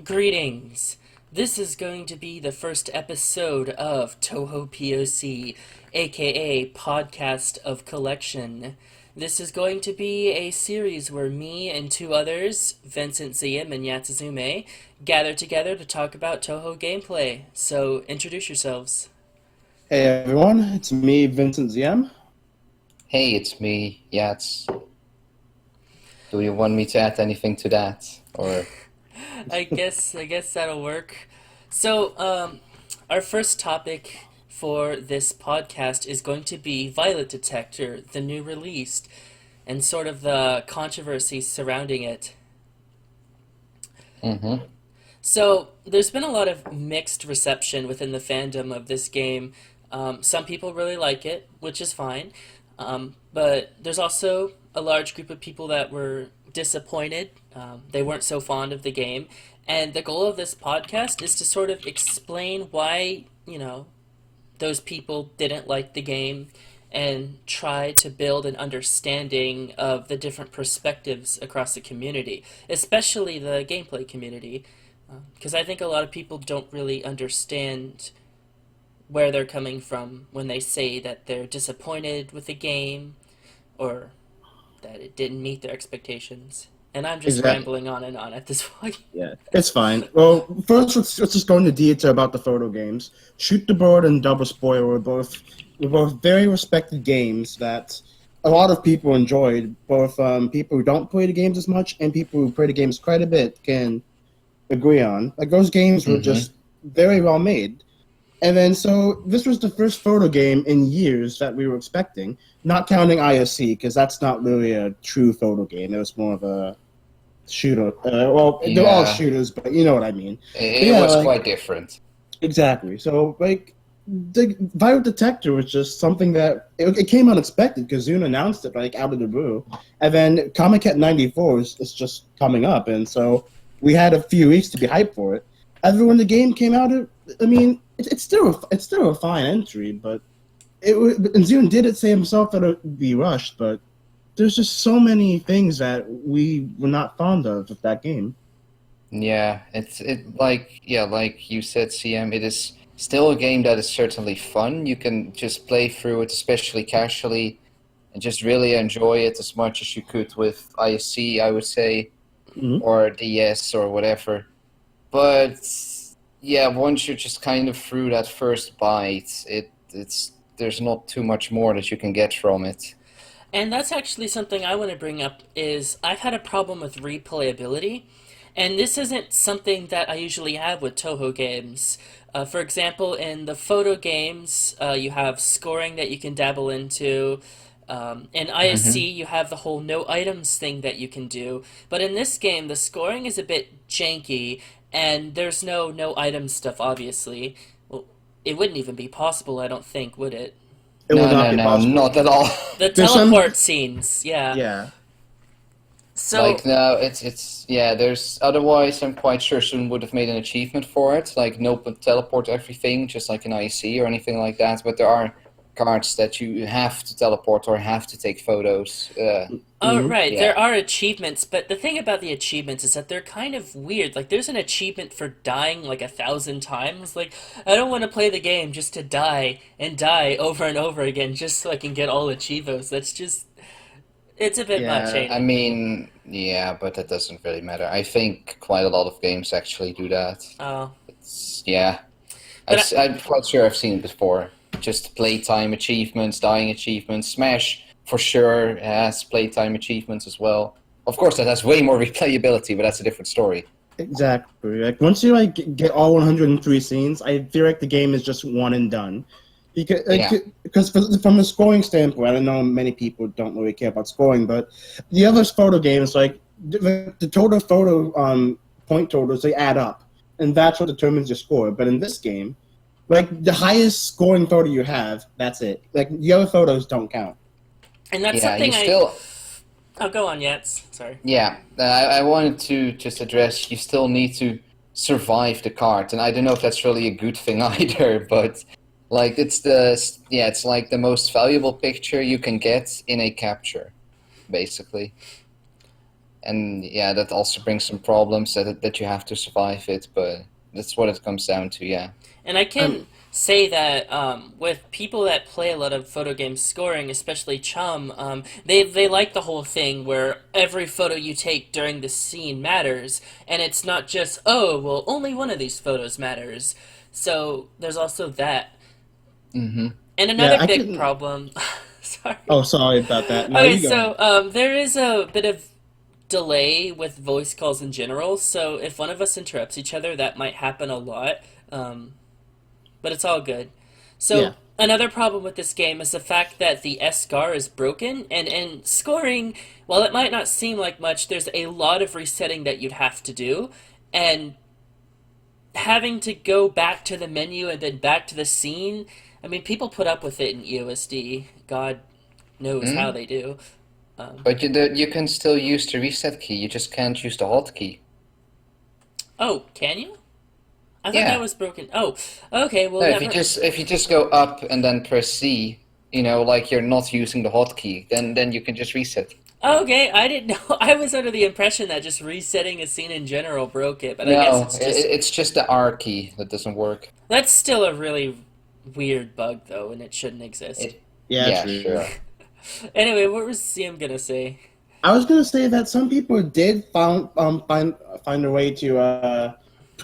Greetings. This is going to be the first episode of Touhou POC, aka Podcast of Collection. This is going to be a series where me and two others, Vincent ZM and Yatsuzume, gather together to talk about Touhou gameplay. So, introduce yourselves. Hey everyone, it's me, Vincent ZM. Hey, it's me, Yats. Do you want me to add anything to that? Or I guess that'll work. So, our first topic for this podcast is going to be Violet Detector, the new release, and sort of the controversy surrounding it. mm-hmm. So, there's been a lot of mixed reception within the fandom of this game. Some people really like it, which is fine. But there's also a large group of people that were disappointed. They weren't so fond of the game. And the goal of this podcast is to sort of explain why, those people didn't like the game and try to build an understanding of the different perspectives across the community, especially the gameplay community. Because I think a lot of people don't really understand where they're coming from when they say that they're disappointed with the game or that it didn't meet their expectations. And I'm just Exactly. rambling on and on at this point. Yeah, it's fine. Well, first let's just go into detail about the photo games. Shoot the Bird and Double Spoiler were both very respected games that a lot of people enjoyed. Both people who don't play the games as much and people who play the games quite a bit can agree on. Like those games were Mm-hmm. just very well made. And then, so this was the first photo game in years that we were expecting, not counting ISC, because that's not really a true photo game. It was more of a shooter. Well, they're all Yeah, shooters, but you know what I mean. But it yeah, was like, quite different. exactly. So, like, the Violet Detector was just something that it came unexpected because Zune announced it, like, out of the blue. And then Comic Cat 94 is just coming up, and so we had a few weeks to be hyped for it. And when the game came out, it's still a fine entry, but and Zune did it say himself that it would be rushed, but there's just so many things that we were not fond of with that game. Yeah, like you said, CM, it is still a game that is certainly fun. You can just play through it, especially casually, and just really enjoy it as much as you could with ISC, I would say, Hmm. or DS or whatever. But yeah, once you're just kind of through that first bite, it's there's not too much more that you can get from it. And that's actually something I want to bring up is I've had a problem with replayability. And this isn't something that I usually have with Touhou games. For example, in the photo games, you have scoring that you can dabble into. In ISC, hmm you have the whole no items thing that you can do. But in this game, the scoring is a bit janky, and there's no item stuff, obviously. Well, it wouldn't even be possible, I don't think, would it? It would No, not no, be no, possible. not at all. The There's some, teleport scenes, yeah. yeah, So, Like no, it's yeah. There's otherwise, I'm quite sure someone would have made an achievement for it, like no but teleport everything, just like an IC or anything like that. But there are cards that you have to teleport or have to take photos. oh, hmm right, Yeah, there are achievements, but the thing about the achievements is that they're kind of weird. Like, there's an achievement for dying like 1,000 times. Like, I don't want to play the game just to die and die over and over again just so I can get all achievos. That's just, it's a bit much, yeah. ain't I it? mean, yeah, but that doesn't really matter. I think quite a lot of games actually do that. Oh, Yeah, but I'm quite sure I've seen it before. Just playtime achievements, dying achievements. Smash for sure has playtime achievements as well. Of course, that has way more replayability, but that's a different story. Exactly. Like once you like get all 103 scenes, I feel like the game is just one and done. Because Yeah. from a scoring standpoint, I know many people don't really care about scoring, but the other photo games, like the total photo point totals, they add up, and that's what determines your score. But in this game, like the highest scoring photo you have, that's it. Like the other photos don't count. and that's Yeah, you something I. still, Oh, go on, Yets. Sorry. yeah, I wanted to just address you still need to survive the card, and I don't know if that's really a good thing either, but like it's like the most valuable picture you can get in a capture, basically. and yeah, that also brings some problems that you have to survive it, but that's what it comes down to, yeah. And I Um, can say that with people that play a lot of photo game scoring, especially Chum, they like the whole thing where every photo you take during the scene matters, and it's not just, oh, well, only one of these photos matters. So there's also that. Mm-hmm. And yeah, another I big can. problem. Sorry. Oh, sorry about that. No, Okay, you go so ahead. there is a bit of delay with voice calls in general, so if one of us interrupts each other, that might happen a lot. Um, but it's all good. Yeah. So another problem with this game is the fact that the SCAR is broken, and in scoring, while it might not seem like much, there's a lot of resetting that you'd have to do, and having to go back to the menu and then back to the scene. I mean, people put up with it in EOSD. God knows how Mm. they do. Um, But you can still use the reset key. You just can't use the hotkey. oh, can you? I thought that Yeah. was broken. Oh, okay. Well, No, never. if you just go up and then press C, like you're not using the hotkey, then you can just reset. Okay, I didn't know. I was under the impression that just resetting a scene in general broke it, but I guess No, it's just it's just the R key that doesn't work. that's still a really weird bug though, and it shouldn't exist. It, Yeah, yeah, true. sure. Anyway, what was CM gonna say? I was gonna say that some people did find a way to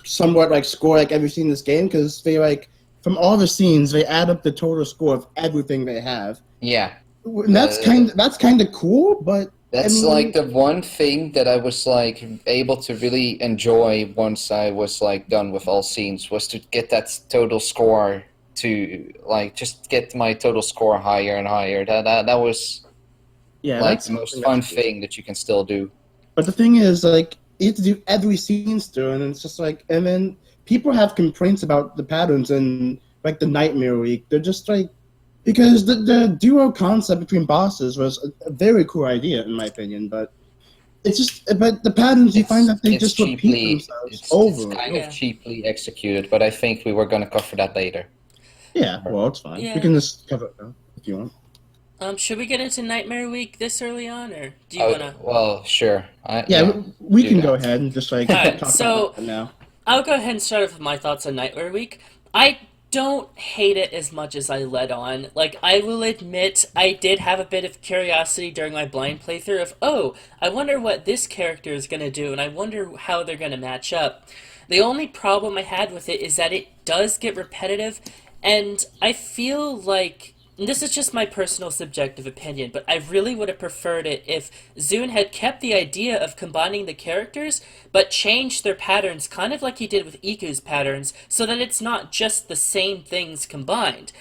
somewhat like score like every scene in this game because they like from all the scenes they add up the total score of everything they have. Yeah. And Uh, that's kind of cool, but I That's like mean, the one thing that I was like able to really enjoy once I was like done with all scenes was to get that total score to like just get my total score higher and higher. That was yeah, like that's the most something that's fun cool. thing that you can still do. But the thing is, like, you have to do every scene still, and it's just like, and then people have complaints about the patterns and like the Nightmare Week. They're just like, because the duo concept between bosses was a very cool idea in my opinion, but it's just, but the patterns you find that they just repeat themselves It's over and kind over. of Yeah, cheaply executed, but I think we were gonna cover that later. Yeah, well, it's fine. We yeah. can just cover it now if you want. Should we get into Nightmare Week this early on, or do you Oh wanna? well, sure. Yeah, Yeah, we do can go that. ahead and just like Alright, talk about so that now. I'll go ahead and start off with my thoughts on Nightmare Week. I don't hate it as much as I let on. Like, I will admit, I did have a bit of curiosity during my blind playthrough of, oh, I wonder what this character is going to do, and I wonder how they're going to match up. The only problem I had with it is that it does get repetitive, and I feel like and this is just my personal subjective opinion, but I really would have preferred it if Zune had kept the idea of combining the characters, but changed their patterns kind of like he did with Iku's patterns, so that it's not just the same things combined.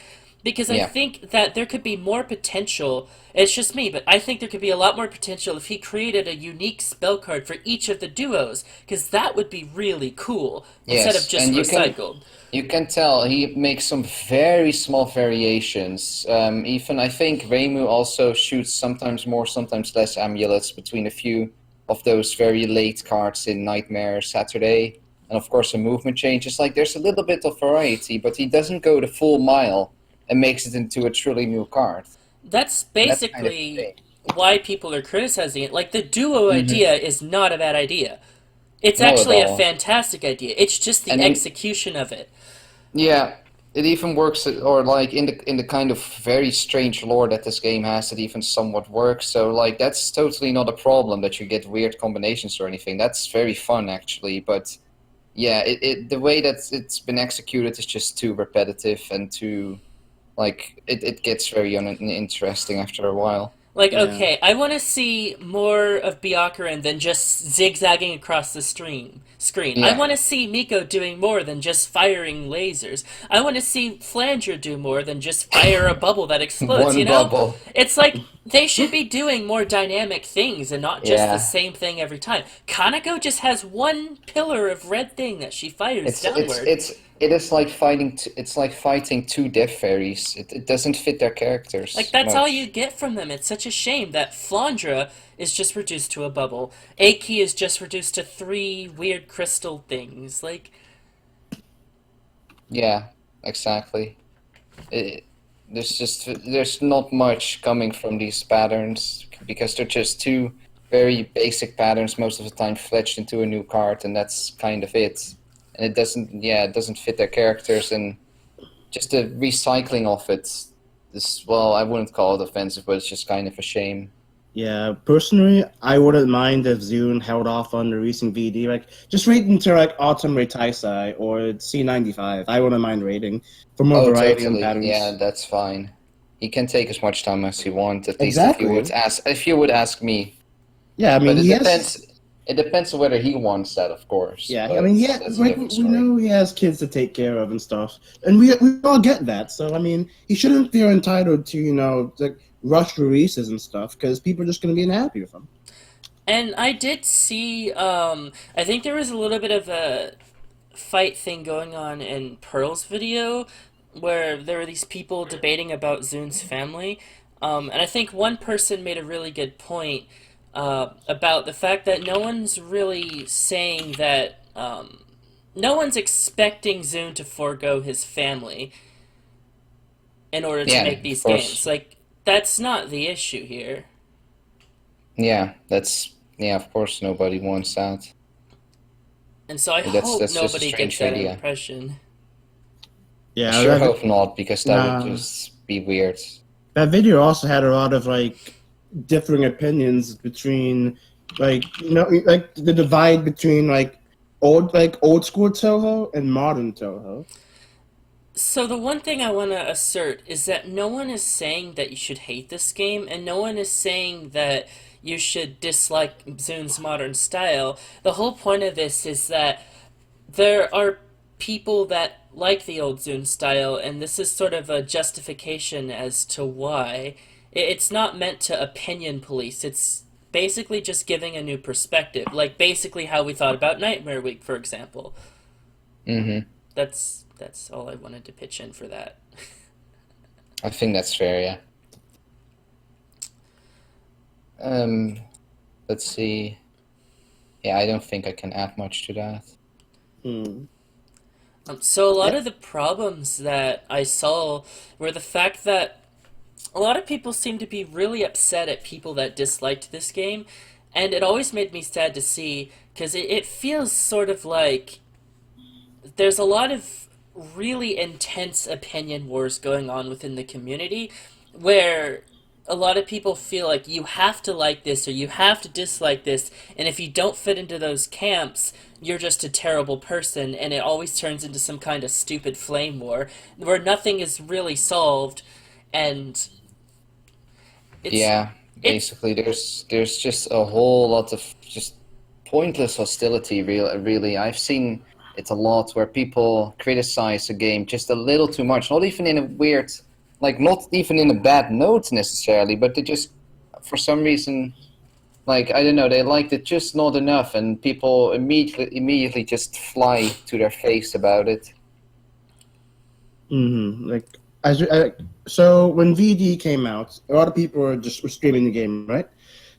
Because I Yeah. think that there could be more potential. It's just me, but I think there could be a lot more potential if he created a unique spell card for each of the duos, because that would be really cool instead of Yes, just and recycled. you can tell he makes some very small variations. Even I think Reimu also shoots sometimes more, sometimes less amulets between a few of those very late cards in Nightmare Saturday, and of course a movement change. It's like there's a little bit of variety, but he doesn't go the full mile and makes it into a truly new card. That's And that's kind of the basically thing. why people are criticizing it. Like, the duo Hmm. idea is not a bad idea. It's Not at actually a all. fantastic idea. It's just the And in execution of it. Yeah, it even works, or like in the kind of very strange lore that this game has, it even somewhat works. So like that's totally not a problem that you get weird combinations or anything. That's very fun actually, but yeah, the way that it's been executed is just too repetitive and too like it gets very uninteresting after a while. Like, Yeah. okay, I want to see more of Byakuran than just zigzagging across the screen. I Yeah, want to see Miko doing more than just firing lasers. I want to see Flanger do more than just fire a bubble that explodes, you one know? bubble. It's like they should be doing more dynamic things and not just the Yeah. same thing every time. Kanako just has one pillar of red thing that she fires downward. It is like it's like fighting two death fairies. It doesn't fit their Like, characters that's all you much. get from them. It's such a shame that Flandra is just reduced to a bubble. Aki is just reduced to three weird crystal things. Like, Yeah, exactly. It, there's not much coming from these patterns because they're just too very basic patterns most of the time fletched into a new card, and that's kind of it. And it doesn't fit their characters, and just the recycling of it is, well, I wouldn't call it offensive, but it's just kind of a shame. Yeah, personally, I wouldn't mind if Zune held off on the recent VD. Like, just wait until like Autumn Taisai or C95. I wouldn't mind waiting for more Oh, variety on totally. Yeah, patterns. that's fine. He can take as much time as he wants, at least Exactly. if you would ask me. Yeah, I But mean, he has. it depends on whether he wants that, of course. Yeah, I But mean, yeah, that's a like different we story. know he has kids to take care of and stuff, and we all get that. So I mean, he shouldn't feel entitled to like rush releases and stuff because people are just going to be unhappy with him. And I did see, I think there was a little bit of a fight thing going on in Pearl's video where there were these people debating about Zune's family. And I think one person made a really good point about the fact that no one's really saying that, no one's expecting Zune to forego his family in order to Yeah, make of these games. course. Like, that's not the issue here. Yeah, of course nobody wants that. And so I hope That's just a nobody gets strange that idea. impression. I Yeah, sure hope not, because that would nah, just be weird. that video also had a lot of like differing opinions between like the divide between old school Toho and modern Toho. So the one thing I want to assert is that no one is saying that you should hate this game, and no one is saying that you should dislike Zune's modern style. The whole point of this is that there are people that like the old Zune style, and this is sort of a justification as to why. It's not meant to opinion police. It's basically just giving a new perspective, like basically how we thought about Nightmare Week, for example. Hmm. That's all I wanted to pitch in for that. I think that's fair, yeah. Um, let's see. Yeah, I don't think I can add much to that. Hmm. So a lot Yeah. of the problems that I saw were the fact that a lot of people seem to be really upset at people that disliked this game, and it always made me sad to see because it feels sort of like there's a lot of really intense opinion wars going on within the community where a lot of people feel like you have to like this or you have to dislike this, and if you don't fit into those camps, you're just a terrible person, and it always turns into some kind of stupid flame war where nothing is really solved, and it's Yeah, it basically, there's just a whole lot of just pointless hostility. Really, I've seen it a lot where people criticize a game just a little too much. Not even in a weird, like not even in a bad note necessarily, but they just, for some reason, like I don't know, they liked it just not enough, and people immediately just fly to their face about it. Like so when VD came out, a lot of people were streaming the game, right?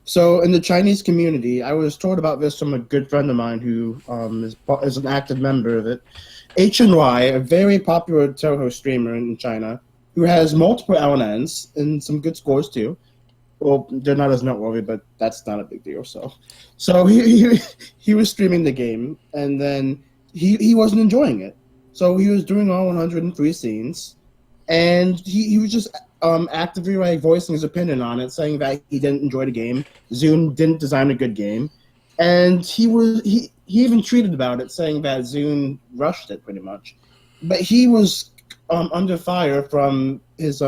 So in the Chinese community, I was told about this from a good friend of mine who is an active member of it. HNY, a very popular Touhou streamer in China, who has multiple LNNs and some good scores too. Well, they're not as noteworthy, but that's not a big deal. So he was streaming the game, and then he wasn't enjoying it. So he was doing all 103 scenes, and he was just actively like voicing his opinion on it, saying that he didn't enjoy the game. Zune didn't design a good game, and he even tweeted about it, saying that Zune rushed it pretty much. But he was under fire from his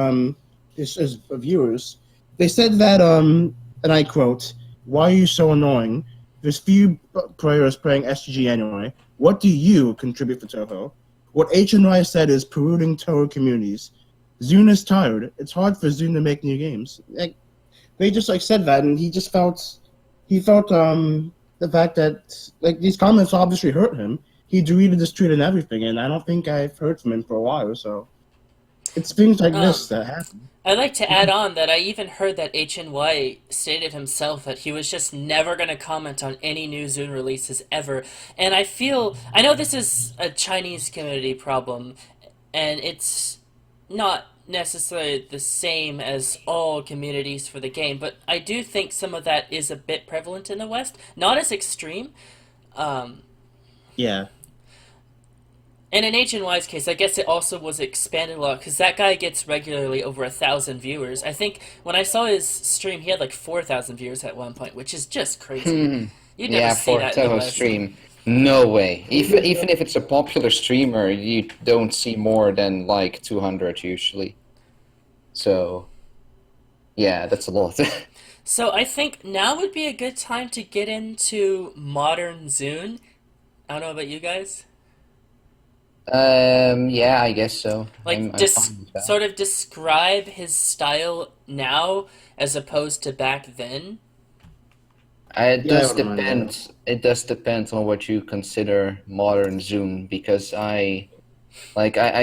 viewers. They said that and I quote, "Why are you so annoying? There's few players playing SGG anyway. What do you contribute for Toho?" What HNY said is polluting Toho communities. Zune is tired. It's hard for Zune to make new games. Like, they just like said that, and he felt the fact that like these comments obviously hurt him. He deleted his tweet and everything, and I don't think I've heard from him for a while. So it's things like this um that happen. I'd like to add on that I even heard that HNY stated himself that he was just never going to comment on any new Zune releases ever. And I know this is a Chinese community problem, and it's not necessarily the same as all communities for the game, but I do think some of that is a bit prevalent in the West. Not as extreme. Um, Yeah. and in Ancient Wise case, I guess it also was expanded a lot because that guy gets regularly over 1,000 viewers. I think when I saw his stream, he had like 4,000 viewers at one point, which is just crazy. Hmm. You'd never Yeah, see for a that in the Touhou West. stream, no way. Even if it's a popular streamer, you don't see more than like 200 usually. So yeah, that's a lot. So I think now would be a good time to get into modern Zune. I don't know about you guys. Yeah, I guess so. Like, I'm fine with that. sort of describe his style now as opposed to back then. It Yeah, I does wouldn't mind that. depend. It does depend on what you consider modern Zoom, because I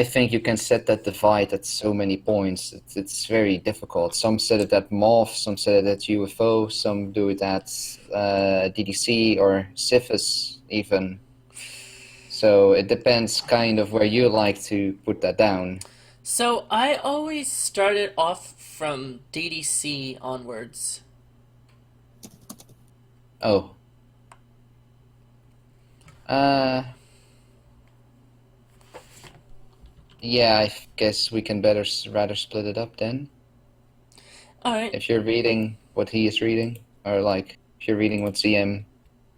think you can set that divide at so many points. It's very difficult. Some set it at MOV, some set it at UFO, some do it at DDC or Cyphus even. So it depends kind of where you like to put that down. So I always started off from DDC onwards. Oh, uh, yeah, I guess we can rather split it up then. All right. If you're reading what he is reading, or like if you're reading what ZM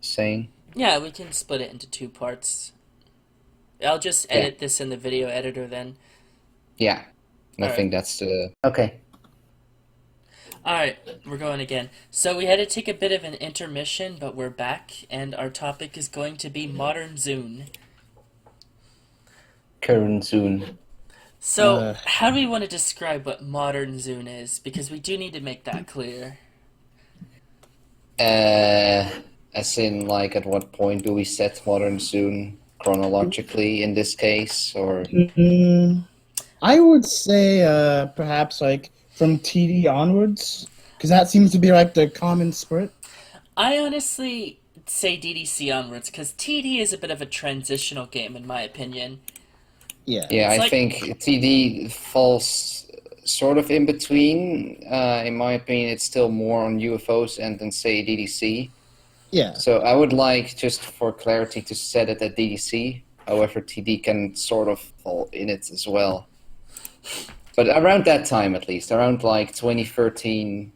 is saying. Yeah, we can split it into two parts. I'll just Yeah, edit this in the video editor then. yeah. And I All right. think that's the okay. All right, we're going again. So we had to take a bit of an intermission, but we're back, and our topic is going to be modern Zune. Current Zune. So, how do we want to describe what modern Zune is? Because we do need to make that clear. Uh, as in, like, at what point do we set modern Zune chronologically in this case, or Mm, I would say perhaps like from TD onwards, because that seems to be like the common spirit. I honestly say DDC onwards, because TD is a bit of a transitional game, in my opinion. Yeah. yeah, It's I like, think TD falls sort of in between. In my opinion, it's still more on UFOs and then say DDC. Yeah. So I would like, just for clarity, to set it at DDC. However, TD can sort of fall in it as well. But around that time, at least, around like 2013,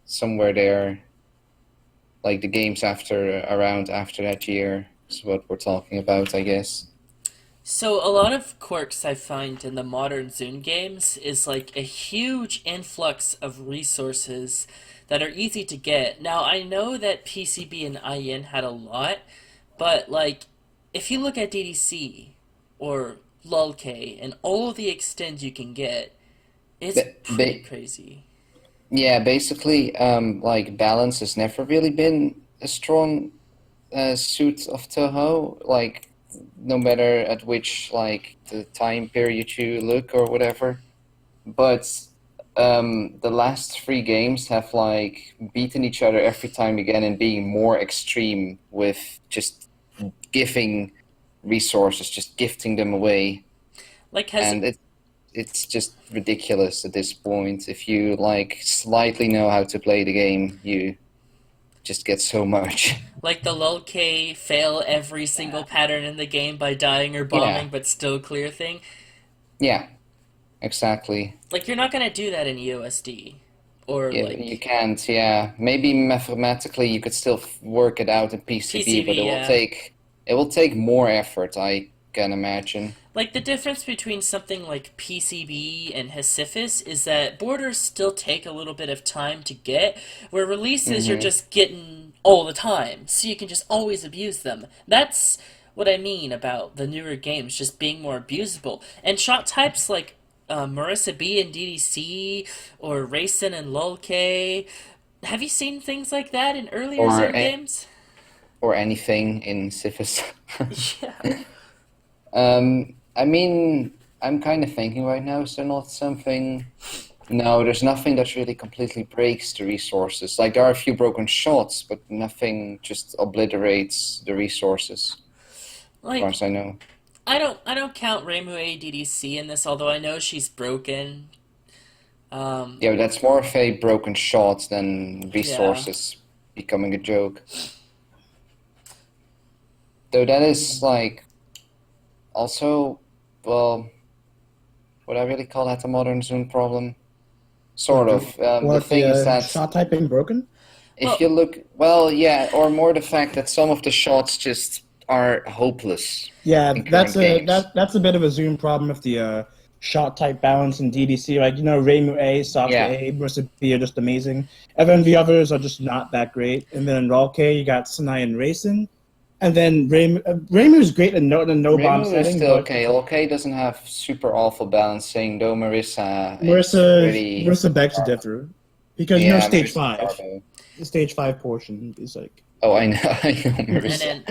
somewhere there, like the games after that year is what we're talking about, I guess. so a lot of quirks I find in the modern Zune games is like a huge influx of resources that are easy to get. Now, I know that PCB and IN had a lot, but like, if you look at DDC or LulK and all the extends you can get, it's Ba- pretty ba- crazy. yeah, basically, like balance has never really been a strong suit of Touhou. Like, no matter at which like the time period you look or whatever. But the last three games have like beaten each other every time again and being more extreme with just giving resources, just gifting them away, Like, has and it's just ridiculous at this point. If you like slightly know how to play the game, you just get so much. like the LulK fail every single pattern in the game by dying or Yeah, bombing but still clear thing? yeah, exactly. Like, you're not gonna do that in USD. Or, Yeah, you like, can't. Yeah, maybe mathematically you could still work it out in PCB, but PCB, yeah. it will take more effort, I can imagine. Like, the difference between something like PCB and Hesiphus is that borders still take a little bit of time to get, where releases you're Hmm. just getting all the time, so you can just always abuse them. That's what I mean about the newer games just being more abusable. And shot types like Marissa B and DDC, or Racing and LulK. Have you seen things like that in earlier Or Zune games? or anything in Ciphus. Yeah. I mean, I'm kind of thinking right now, is there not something? No, there's nothing that really completely breaks the resources. Like there are a few broken shots, but nothing just obliterates the resources, as far Like, as I know. I don't count Reimu ADDC in this, although I know she's broken Yeah, that's more of a broken shot than Yeah. resources becoming a joke. Though that is like also, well, would I really call that a modern Zoom problem? What Sort the of. The what thing is the that shot typing broken? if Well, you look, well, yeah, or more the fact that some of the shots just are hopeless Yeah, in current games. that's a bit of a Zoom problem with the shot type balance in DDC. Like Reimu A, Saki Yeah, A, Marissa B are just amazing, and then the others are just not that great. And then in Roll K, you got Sinai and Racing, and then Reimu's great in a no bomb Rimu is setting, still but okay. Okay doesn't have super awful balancing, though Marissa is pretty. Marissa begs to differ because Yeah, stage Marissa's five, Garbo. the stage five portion is like Oh, I know, I know and Marissa. then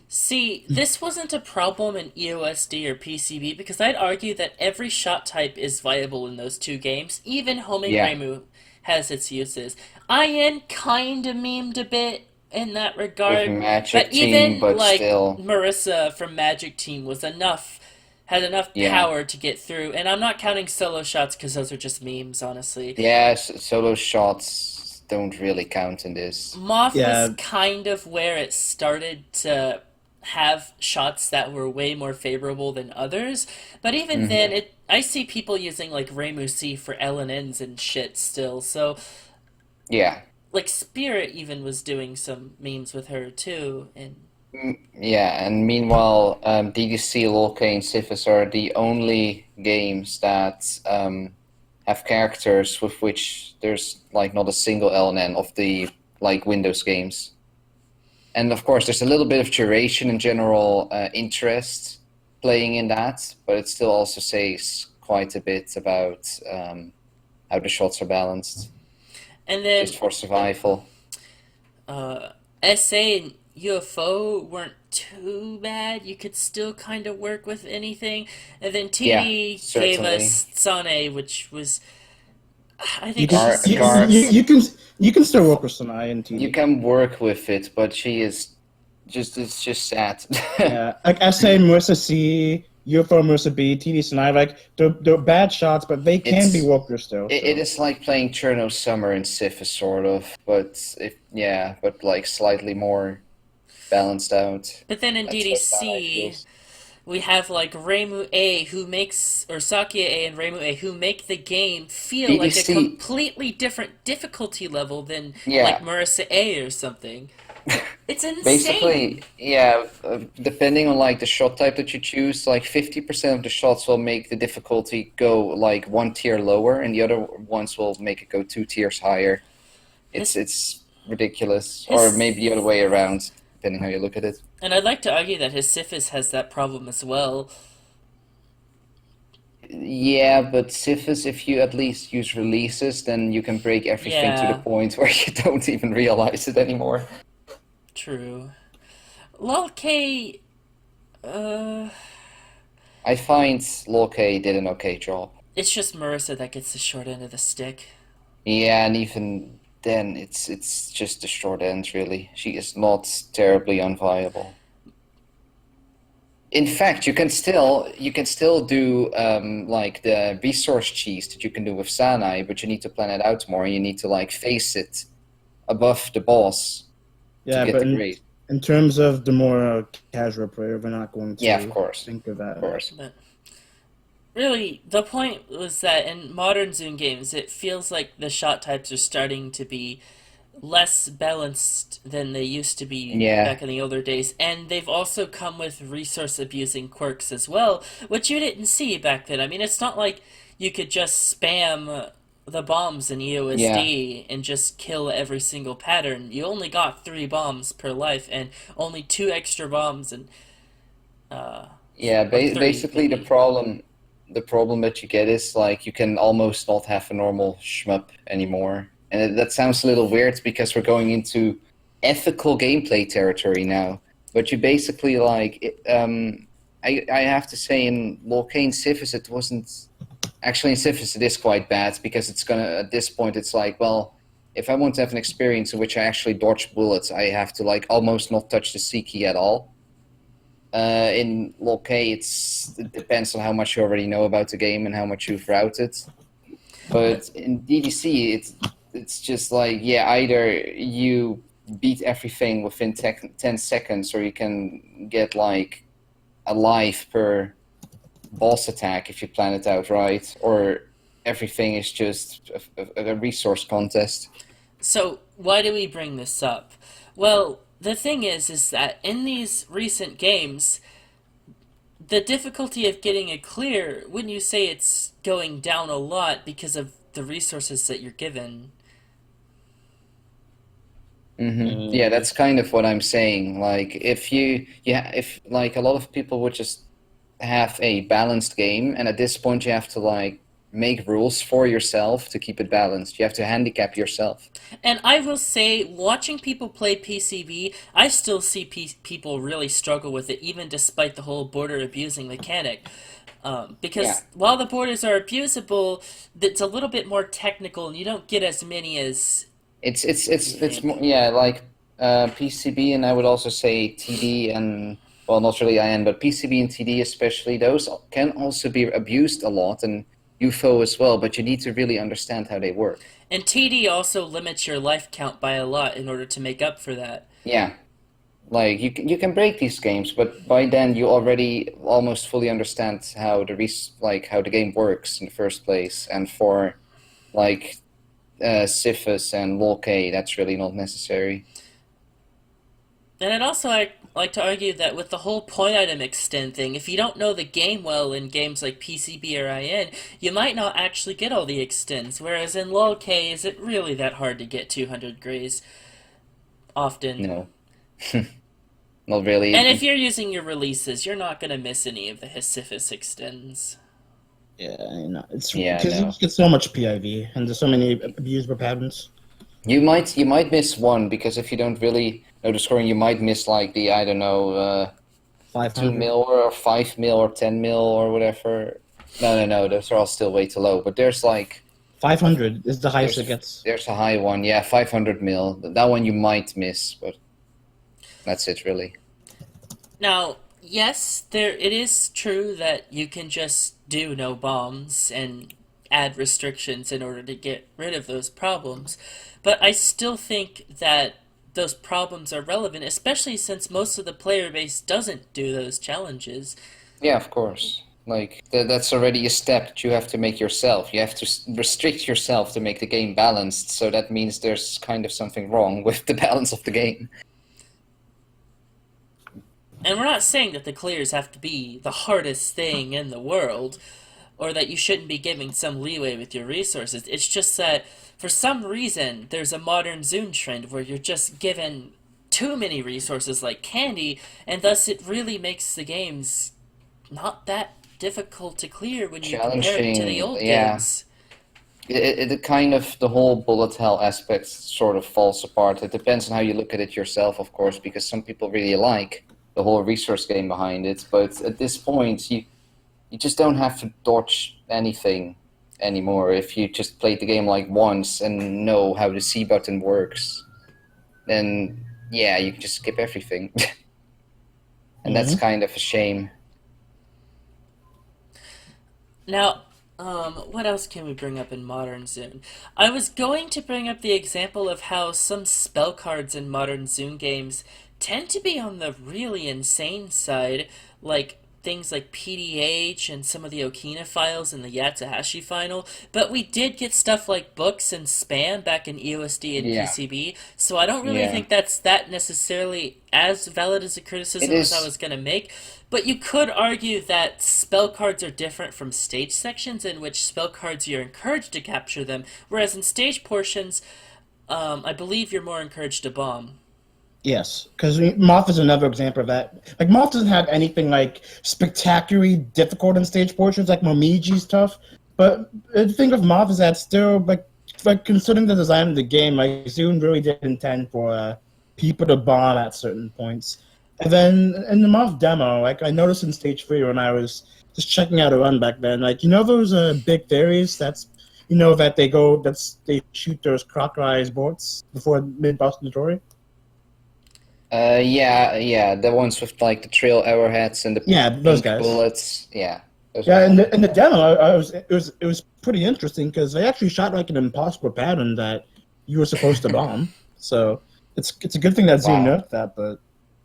see, this wasn't a problem in EOSD or PCB because I'd argue that every shot type is viable in those two games. Even homing Yeah, Reimu has its uses. IN kinda memed a bit in that with regard, but Magic Team, even but like still, Marissa from Magic Team was enough, had enough yeah. power to get through. And I'm not counting solo shots because those are just memes, honestly. Yeah, solo shots don't really count in this. Moth was yeah. kind of where it started to have shots that were way more favorable than others. But even Hmm. then, I see people using like Reimu C for LNNs and shit still. So Yeah. like Spirit even was doing some memes with her too. And Yeah, and meanwhile, DDC, Lorca, and Ciphus are the only games that have characters with which there's like not a single LNN of the like Windows games. And of course, there's a little bit of duration and general interest playing in that, but it still also says quite a bit about how the shots are balanced, then just for survival. uh, SA and UFO weren't too bad. You could still kind of work with anything. And then Yeah, TD gave certainly. us Sane, which was I You think can Gar she's Gar just you can still work with Sinai and You TD. can work with it, but she is just it's just sad. Yeah, like SA, Marissa C, UFO, Marissa B, TD Sinai, like they're bad shots, but they can be It's workers still. it So is like playing Cherno Summer in Sif sort of, but if yeah, but like slightly more balanced out. but then in That's how Sanai DDC feels. we have like Reimu A who makes or Sakia A and Reimu A who make the game feel like a DDC, completely different difficulty level than like yeah, Marissa A or something. It's insane. basically, yeah. Depending on like the shot type that you choose, like 50% of the shots will make the difficulty go like one tier lower, and the other ones will make it go two tiers higher. His It's ridiculous, or maybe the other his way around, depending how you look at it. and I'd like to argue that his Siphus has that problem as well. Yeah, but Ciphus, if you at least use releases, then you can break everything to the Yeah, point where you don't even realize it anymore. true. Lol K, uh, I find Lorca did an okay job. it's just Marissa that gets the short end of the stick. Yeah, and even then, it's just the short end, really. She is not terribly unviable. In fact, you can still do like the resource cheese that you can do with Sanai, but you need to plan it out more. You need to like face it above the boss to yeah, get but the grade. in terms of the more casual player, we're not going Yeah, of to course, think of of that. course. But really, the point was that in modern Zoom games, it feels like the shot types are starting to be less balanced than they used to be Yeah, back in the older days, and they've also come with resource abusing quirks as well, which you didn't see back then. I mean, it's not like you could just spam the bombs in yeah, EOSD and just kill every single pattern. You only got three bombs per life, and only two extra bombs, and uh, yeah. or three Basically, the maybe. problem, the problem that you get is like you can almost not have a normal shmup anymore, and that sounds a little weird because we're going into ethical gameplay territory now. But you basically like, I have to say in Lorcaine Ciphus it wasn't actually in Ciphus it is quite bad because it's gonna at this point it's like well. If I want to have an experience in which I actually dodge bullets, I have to like almost not touch the C key at all. In Lol K, it depends on how much you already know about the game and how much you've routed. But in DDC, it's just like, yeah, either you beat everything within 10 seconds, or you can get like a life per boss attack if you plan it out right, or everything is just a resource contest. So why do we bring this up? Well, the thing is that in these recent games, the difficulty of getting it clear, wouldn't you say it's going down a lot because of the resources that you're given? Yeah, that's kind of what I'm saying. Like, if like a lot of people would just have a balanced game, and at this point you have to like make rules for yourself to keep it balanced. You have to handicap yourself. And I will say, watching people play PCB, I still see people really struggle with it, even despite the whole border abusing mechanic. Because Yeah. while the borders are abusable, it's a little bit more technical, and you don't get as many as you It's think. more, yeah, like PCB, and I would also say TD, and well, not really IN, but PCB and TD especially, those can also be abused a lot, and UFO as well, but you need to really understand how they work. And TD also limits your life count by a lot in order to make up for that. Yeah, like you can break these games, but by then you already almost fully understand how like how the game works in the first place, and for like Syphus and LolK, that's really not necessary. And I'd also like to argue that with the whole point item extend thing, if you don't know the game well in games like PCB or IN, you might not actually get all the extends, whereas in LOL-K, is it really that hard to get 200 grays? Often. No, not really. And if you're using your releases, you're not going to miss any of the Sisyphus extends. Yeah, it's Yeah, because you no. just get so much PIV and there's so many abusable patterns. You might miss one because if you don't really know the scoring, you might miss like the I don't know 2 500. mil or 5 mil or 10 mil or whatever. No, those are all still way too low. But there's like 500 is the highest it there's gets. there's a high one, yeah, 500 mil. That one you might miss, but that's it really. Now, yes, it is true that you can just do no bombs and add restrictions in order to get rid of those problems, but I still think that those problems are relevant, especially since most of the player base doesn't do those challenges. Yeah, of course. Like that's already a step that you have to make yourself. You have to restrict yourself to make the game balanced. So that means there's kind of something wrong with the balance of the game. And we're not saying that the clears have to be the hardest thing in the world, or that you shouldn't be giving some leeway with your resources. It's just that for some reason there's a modern Zune trend where you're just given too many resources like candy, and thus it really makes the games not that difficult to clear when you compare it to the Challenging, old yeah. games. It kind of the whole bullet hell aspect sort of falls apart. It depends on how you look at it yourself, of course, because some people really like the whole resource game behind it. But at this point, you just don't have to dodge anything anymore. If you just played the game like once and know how the C button works, then yeah, you can just skip everything. And that's Hmm. kind of a shame. Now, what else can we bring up in Modern Zune? I was going to bring up the example of how some spell cards in Modern Zune games tend to be on the really insane side, like things like PDH and some of the Okina files in the Yatsuhashi final, but we did get stuff like books and spam back in EOSD and Yeah, PCB, so I don't really yeah. think that's that necessarily as valid as a It criticism as I is. was going to make. But you could argue that spell cards are different from stage sections, in which spell cards you're encouraged to capture them, whereas in stage portions, I believe you're more encouraged to bomb. Yes, because Moth is another example of that. Like Moth doesn't have anything like spectacularly difficult in stage portions, like Momiji's tough. But the thing of Moth is that still, like considering the design of the game, like Zune really did intend for people to bomb at certain points. And then in the Moth demo, like I noticed in stage 3 when I was just checking out a run back then, like those big theories that's that they shoot those crocodile's bolts before mid boss tutorial. Yeah, the ones with like the trail arrowheads and the Yeah, those pink guys. bullets. Yeah. Those are Yeah, fun. in the demo, it was pretty interesting because they actually shot like an impossible pattern that you were supposed to bomb. So it's a good thing that Zoom Wow. noticed that, but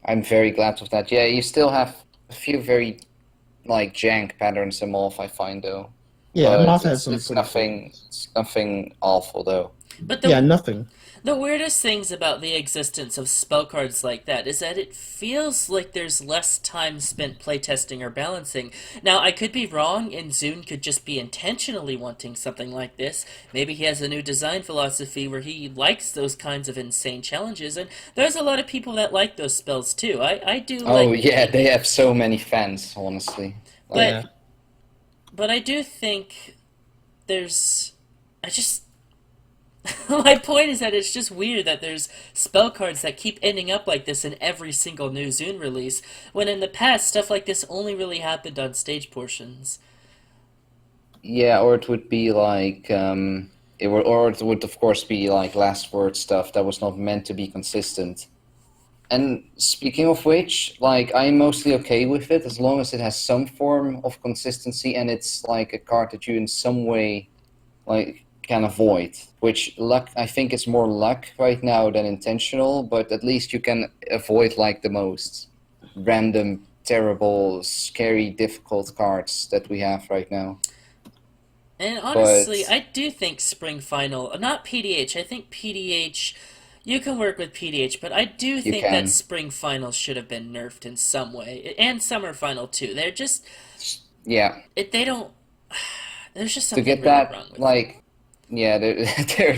I'm very glad with that. Yeah, you still have a few very like jank patterns in Morph, I find though. yeah, But Moth has some it's pretty cool nothing ones. it's nothing awful though. But Yeah, nothing. the weirdest things about the existence of spell cards like that is that it feels like there's less time spent playtesting or balancing. Now, I could be wrong, and Zune could just be intentionally wanting something like this. Maybe he has a new design philosophy where he likes those kinds of insane challenges, and there's a lot of people that like those spells too. I do Oh like yeah, they King, have so many fans, honestly. but Yeah. I do think there's I just my point is that it's just weird that there's spell cards that keep ending up like this in every single new Zune release, when in the past stuff like this only really happened on stage portions. Yeah, or it would be like or it would of course be like last word stuff that was not meant to be consistent. And speaking of which, like I'm mostly okay with it as long as it has some form of consistency and it's like a card that you in some way like can avoid. Which luck I think is more luck right now than intentional, but at least you can avoid like the most random, terrible, scary, difficult cards that we have right now. And honestly, But I do think Spring Final, not PDH, I think PDH, you can work with PDH, but I do you think that can, Spring Final should have been nerfed in some way. And Summer Final too. They're just, yeah, they don't, there's just to something get really that wrong with them. like, yeah, they're they're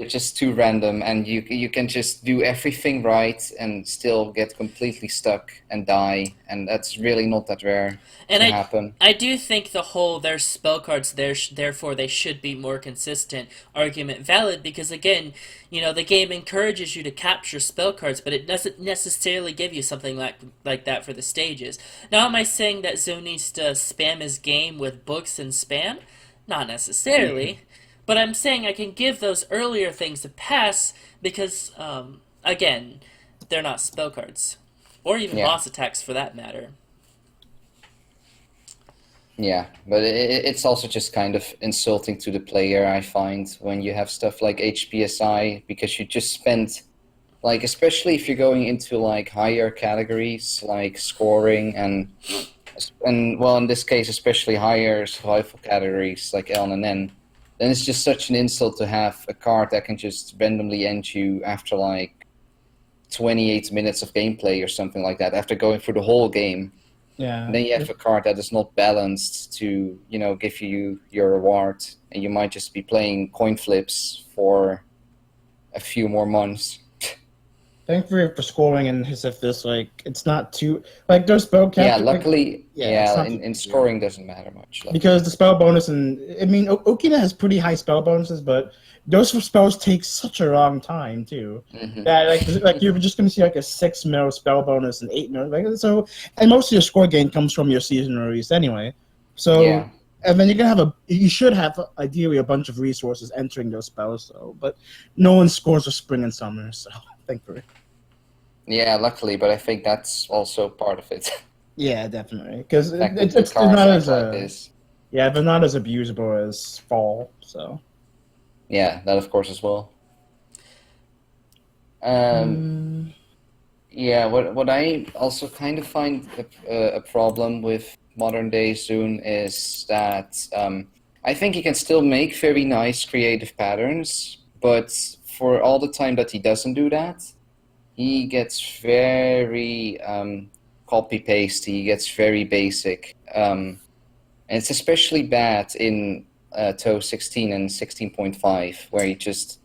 just too random, and you can just do everything right and still get completely stuck and die, and that's really not that rare And to happen. I do think the whole there's spell cards there, therefore they should be more consistent argument valid because again, the game encourages you to capture spell cards, but it doesn't necessarily give you something like that for the stages. Now, am I saying that Zoe needs to spam his game with books and spam? Not necessarily, but I'm saying I can give those earlier things a pass because, again, they're not spell cards or even Yeah, boss attacks for that matter. yeah, but it's also just kind of insulting to the player, I find, when you have stuff like HPSI, because you just spent, like, especially if you're going into, like, higher categories, like scoring and well, in this case, especially higher survival categories, like L and N, then it's just such an insult to have a card that can just randomly end you after, like, 28 minutes of gameplay or something like that, after going through the whole game. And Yeah. then you have a card that is not balanced to, give you your reward, and you might just be playing coin flips for a few more months. Thankfully for scoring and his if this like it's not too like those spell Yeah, capture like luckily, yeah, it's yeah, not too in big a deal. scoring doesn't matter much, Because luckily. the spell bonus and I mean Okina has pretty high spell bonuses, but those spells take such a long time too. That like you're just gonna see like a 6 mil spell bonus and 8 mil like so, and most of your score gain comes from your season release anyway. So Yeah, and then you're gonna have you should have ideally a bunch of resources entering those spells. So, but no one scores for spring and summer, so thankfully. yeah, luckily, but I think that's also part of it. Yeah, definitely because The fact that the it's cards not act as like this. yeah, they're not as abusable as fall. So. Yeah, that of course as well. Um, Mm, yeah, what I also kind of find a problem with modern day Zune is that I think he can still make very nice creative patterns, but for all the time that he doesn't do that, he gets very copy paste. He gets very basic, and it's especially bad in Touhou 16 and 16.5, where he just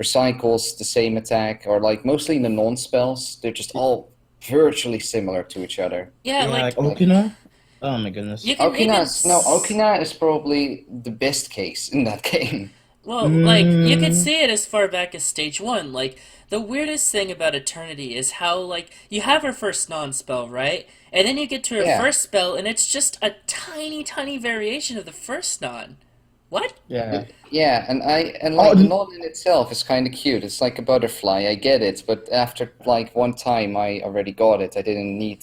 recycles the same attack, or like mostly in the non-spells, they're just all virtually similar to each other. Yeah, yeah, like like Like Okina. Oh my you goodness. can even Okina is probably the best case in that game. well, like you could Mm, see it as far back as stage one. Like the weirdest thing about Eternity is how like you have her first non-spell, right? And then you get to her Yeah, first spell, and it's just a tiny, tiny variation of the first non. What? yeah. yeah, and Oh, like the knot in itself is kind of cute. It's like a butterfly. I get it, but after like one time, I already got it. I didn't need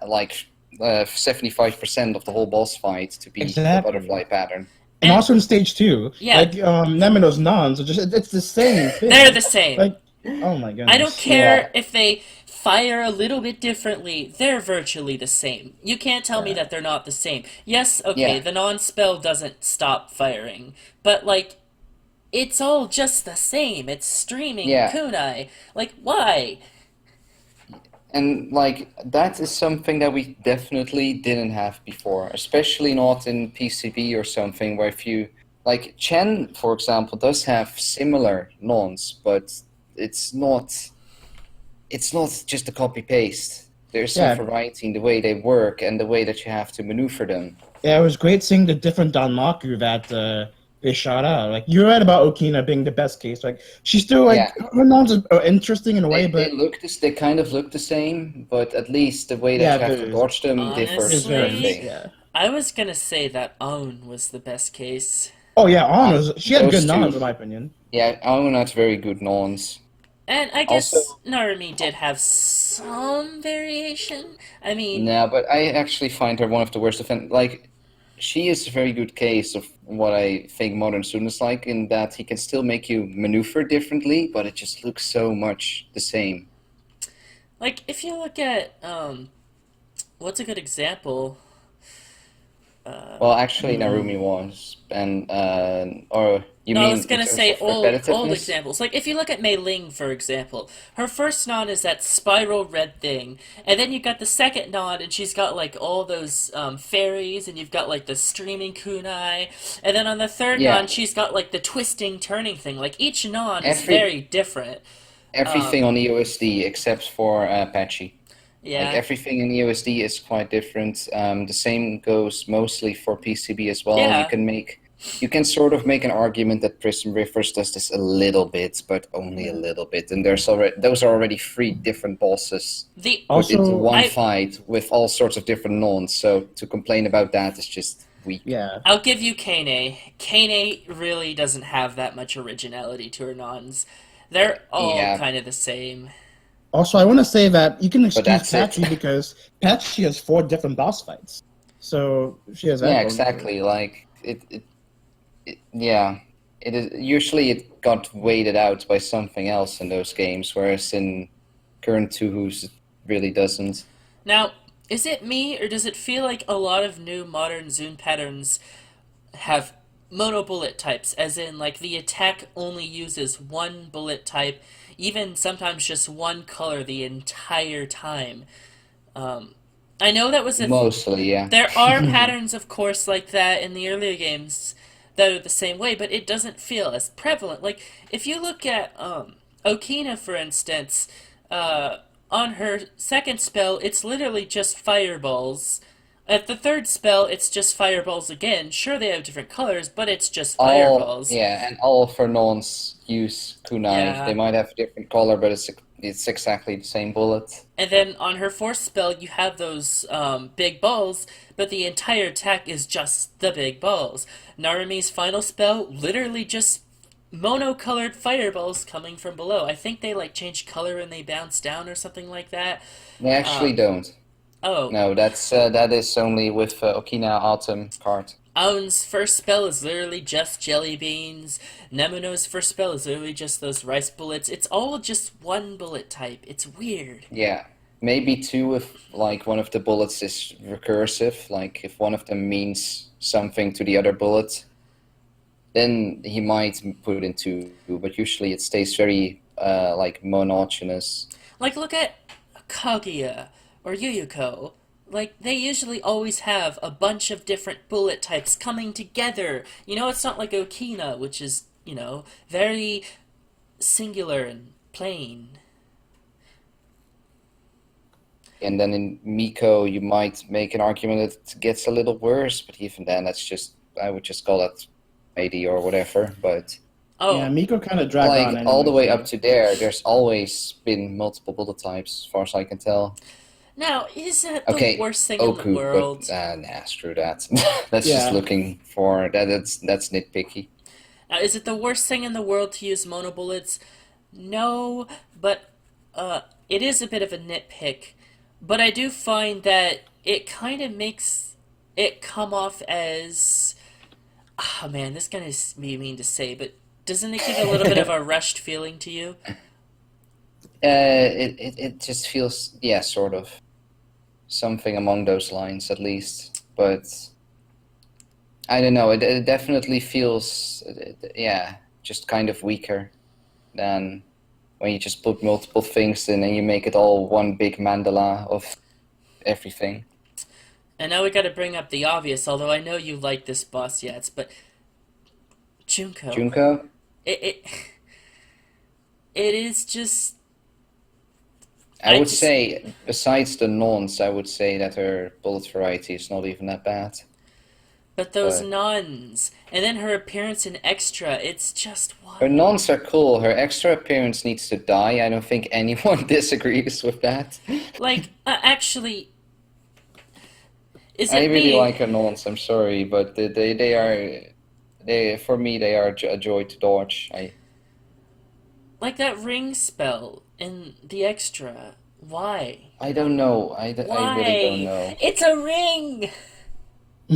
like 75% of the whole boss fight to be the Exactly. butterfly pattern. And And also in stage 2, yeah, like Nemino's nuns, it's the same they're thing. the same. Like, oh my I don't goodness. care Yeah, if they fire a little bit differently, they're virtually the same. You can't tell me Yeah. that they're not the same. Yes, okay, yeah, the non spell doesn't stop firing, but like, it's all just the same. It's streaming yeah. kunai. Like, why? And like that is something that we definitely didn't have before, especially not in PCB or something where if you like Chen, for example, does have similar nons, but it's not it's not just a copy paste. There's some Yeah. variety in the way they work and the way that you have to maneuver them. Yeah, it was great seeing the different Danmaku that they shot out. Like, you're right about Okina being the best case. Like, she's still, Yeah, like, her nuns are interesting in a way, they but look this they kind of look the same, but at least the way that yeah, you have to dodge them it differs quite a Honestly, bit. varies. Yeah. I was gonna say that Aun was the best case. Oh, yeah, Uh, she had good those nuns, two, in my opinion. yeah, are not very good nons. And I Also, guess Narumi did have some variation. I mean, no, but I actually find her one of the worst defend. Like, she is a very good case of what I think modern students like, in that he can still make you maneuver differently, but it just looks so much the same. like if you look at what's a good example? Well, actually, Hmm. Narumi was, and or you No, I was mean in gonna terms say of old repetitiveness? examples. Like if you look at Mei Ling, for example, her first nod is that spiral red thing, and then you got the second nod, and she's got like all those fairies, and you've got like the streaming kunai, and then on the third Yeah, nod, she's got like the twisting turning thing. Like each nod is every very different. everything on EOSD except for Apache. Like Yeah, everything in EOSD is quite different. The same goes mostly for PCB as well. yeah. You can sort of make an argument that Prism Rivers does this a little bit, but only a little bit. And those are already three different bosses The put into Also, one I fight with all sorts of different nons. So to complain about that is just weak. yeah. I'll give you Kane. Kane really doesn't have that much originality to her nons. They're all Yeah, kind of the same. Also, I want to say that you can but excuse that's it. Patchy because Patchy has 4 different boss fights. So, she has that Yeah, going for her. exactly. Like yeah. It is usually it got weighted out by something else in those games, whereas in current Touhou's it really doesn't. Now, is it me, or does it feel like a lot of new modern Zune patterns have mono bullet types, as in, like, the attack only uses one bullet type, even sometimes just one color the entire time? Um, I know that was a. Mostly, yeah. There are patterns, of course, like that in the earlier games that are the same way, but it doesn't feel as prevalent. Like, if you look at Okina, for instance, uh, on her second spell, it's literally just fireballs. At the third spell, it's just fireballs again. Sure, they have different colors, but it's just All fireballs. yeah, and all for nons use kunai. They Yeah. might have a different color, but it's exactly the same bullet. And then on her fourth spell, you have those big balls, but the entire attack is just the big balls. Narumi's final spell, literally just mono-colored fireballs coming from below. I think they like change color and they bounce down or something like that. They actually Um, don't. oh, No, that is only with Okina Autumn card. Aon's first spell is literally just jelly beans. Nemuno's first spell is literally just those rice bullets. It's all just one bullet type. It's weird. Yeah, maybe two if like one of the bullets is recursive, like if one of them means something to the other bullet, then he might put it in two, but usually it stays very like monotonous. Like, look at Kaguya or Yuyuko. Like, they usually always have a bunch of different bullet types coming together. You know, it's not like Okina, which is, very singular and plain. And then in Miko, you might make an argument that it gets a little worse, but even then, I would just call that 80 or whatever. But Yeah, Oh, Miko kind of dragged on like all the anyway, way up so. to there, there's always been multiple bullet types, as far as I can tell. now, is that the Okay, worst thing in the Oku, but world? nah, screw that. That's just Yeah. looking for that. That's nitpicky. Now, is it the worst thing in the world to use mono bullets? No, but it is a bit of a nitpick. But I do find that it kind of makes it come off as, oh man, this gonna be mean to say, but doesn't it give a little bit of a rushed feeling to you? It just feels, yeah, sort of something among those lines at least. But I don't know. It definitely feels, yeah, just kind of weaker than when you just put multiple things in and you make it all one big mandala of everything. And now we got to bring up the obvious, although I know you like this boss yet, but Junko, Junko? it it is just I I would just say, besides the nonce, I would say that her bullet variety is not even that bad. but those But nuns and then her appearance in Extra, it's just her why? nonce are cool. Her extra appearance needs to die. I don't think anyone disagrees with that. Like actually, is I it really me? like her nonce. I'm sorry, but they are they for me they are a joy to dodge. Like that ring spell in the Extra. Why? I don't know. I really don't Why? know. It's a ring.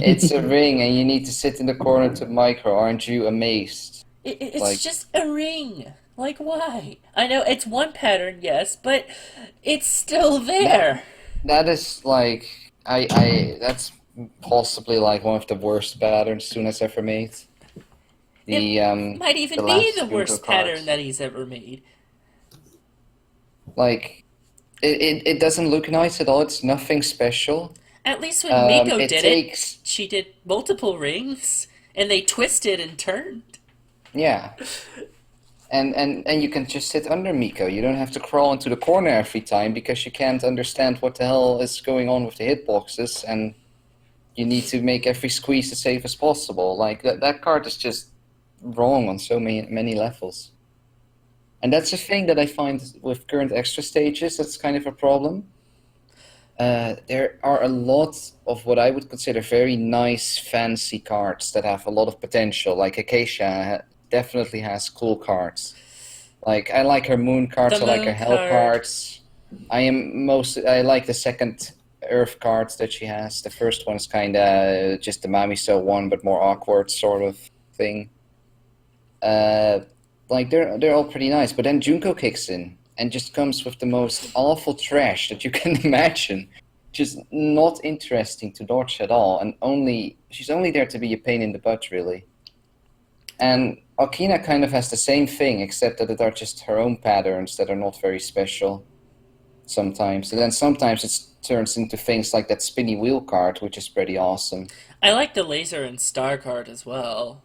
It's a ring, and you need to sit in the corner to micro. Aren't you amazed? It's Like just a ring. Like why? I know it's one pattern, yes, but it's still that. there. That is like I that's possibly like one of the worst patterns Suna's ever made. It The might the even be the last Junko worst pattern cards. that he's ever made. Like it doesn't look nice at all. It's nothing special. At least when Miko It did it, takes she did multiple rings, and they twisted and turned. yeah. And you can just sit under Miko. You don't have to crawl into the corner every time because you can't understand what the hell is going on with the hitboxes, and you need to make every squeeze as safe as possible. Like that card is just wrong on so many levels. And that's the thing that I find with current extra stages. That's kind of a problem. There are a lot of what I would consider very nice, fancy cards that have a lot of potential. Like Acacia definitely has cool cards. Like I like her moon The cards. I like her moon hell card. cards. I like the second Earth cards that she has. The first one is kind of just the Mamiso one, but more awkward sort of thing. Uh, like they're all pretty nice, but then Junko kicks in and just comes with the most awful trash that you can imagine. Just not interesting to dodge at all, and only she's only there to be a pain in the butt, really. And Alkina kind of has the same thing, except that it are just her own patterns that are not very special sometimes. And then sometimes it turns into things like that spinny wheel card, which is pretty awesome. I like the laser and star card as well.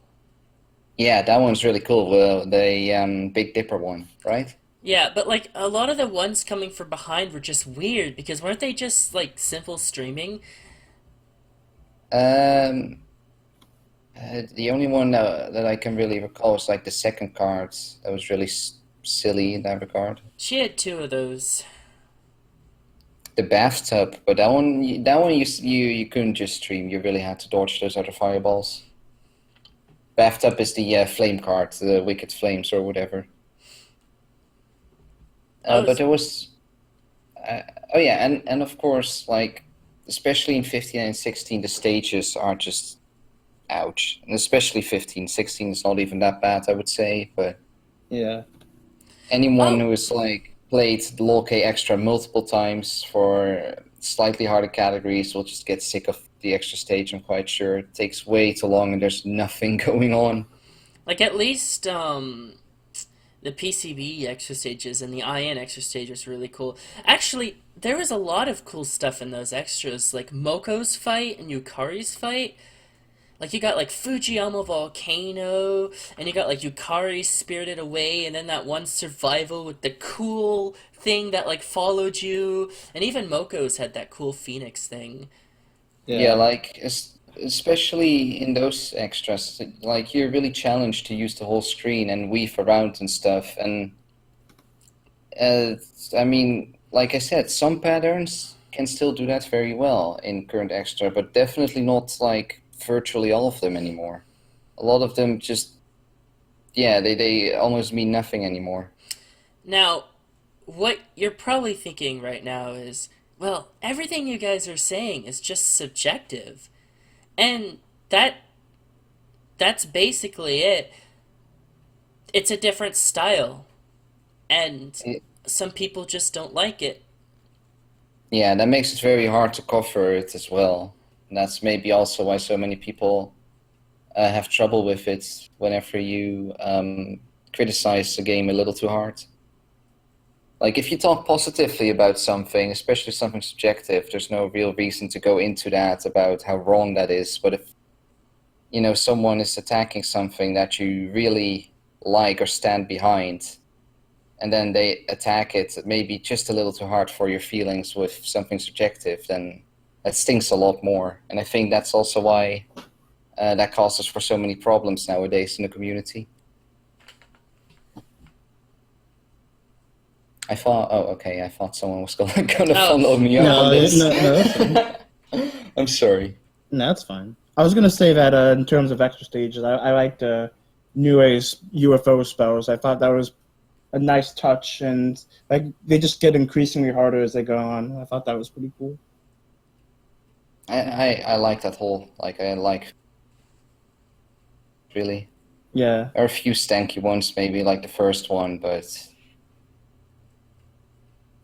Yeah, that one's really cool. The Big Dipper one, right? Yeah, but like a lot of the ones coming from behind were just weird because weren't they just like simple streaming? Um, the only one that I can really recall is like the second card. That was really silly in that regard. She had two of those. The bathtub, but that one you couldn't just stream. You really had to dodge those other fireballs. Bathtub is the flame card, the Wicked Flames or whatever. Oh, But there was, uh, oh yeah, and of course, like especially in 15 and 16, the stages are just ouch. And especially 15, 16 is not even that bad, I would say. But Yeah. anyone oh, who has like played the LoL K Extra multiple times for slightly harder categories will just get sick of the extra stage. I'm quite sure it takes way too long and there's nothing going on. like at least the PCB extra stages and the IN extra stage was really cool. Actually, there was a lot of cool stuff in those extras, like Moko's fight and Yukari's fight. Like you got like Fujiyama Volcano, and you got like Yukari Spirited Away, and then that one survival with the cool thing that like followed you, and even Moko's had that cool Phoenix thing. Yeah, Yeah. like especially in those extras, like you're really challenged to use the whole screen and weave around and stuff. And uh, I mean, like I said, some patterns can still do that very well in current extra, but definitely not like virtually all of them anymore. A lot of them just, yeah, they almost mean nothing anymore. Now, what you're probably thinking right now is, Well, everything you guys are saying is just subjective. And that's basically it. It's a different style, and It, some people just don't like it. yeah, that makes it very hard to cover it as well. And that's maybe also why so many people have trouble with it whenever you criticize the game a little too hard. Like if you talk positively about something, especially something subjective, there's no real reason to go into that about how wrong that is. But if someone is attacking something that you really like or stand behind, and then they attack it maybe just a little too hard for your feelings with something subjective, then that stings a lot more. And I think that's also why that causes for so many problems nowadays in the community. I thought, oh, okay, I thought someone was going to Oh, follow me up on No, this. no, that's fine. I'm sorry. No, that's fine. I was gonna say that in terms of extra stages, I liked New Age UFO spells. I thought that was a nice touch, and like they just get increasingly harder as they go on. I thought that was pretty cool. I like that whole, really. Yeah. There are a few stanky ones, maybe, like the first one, but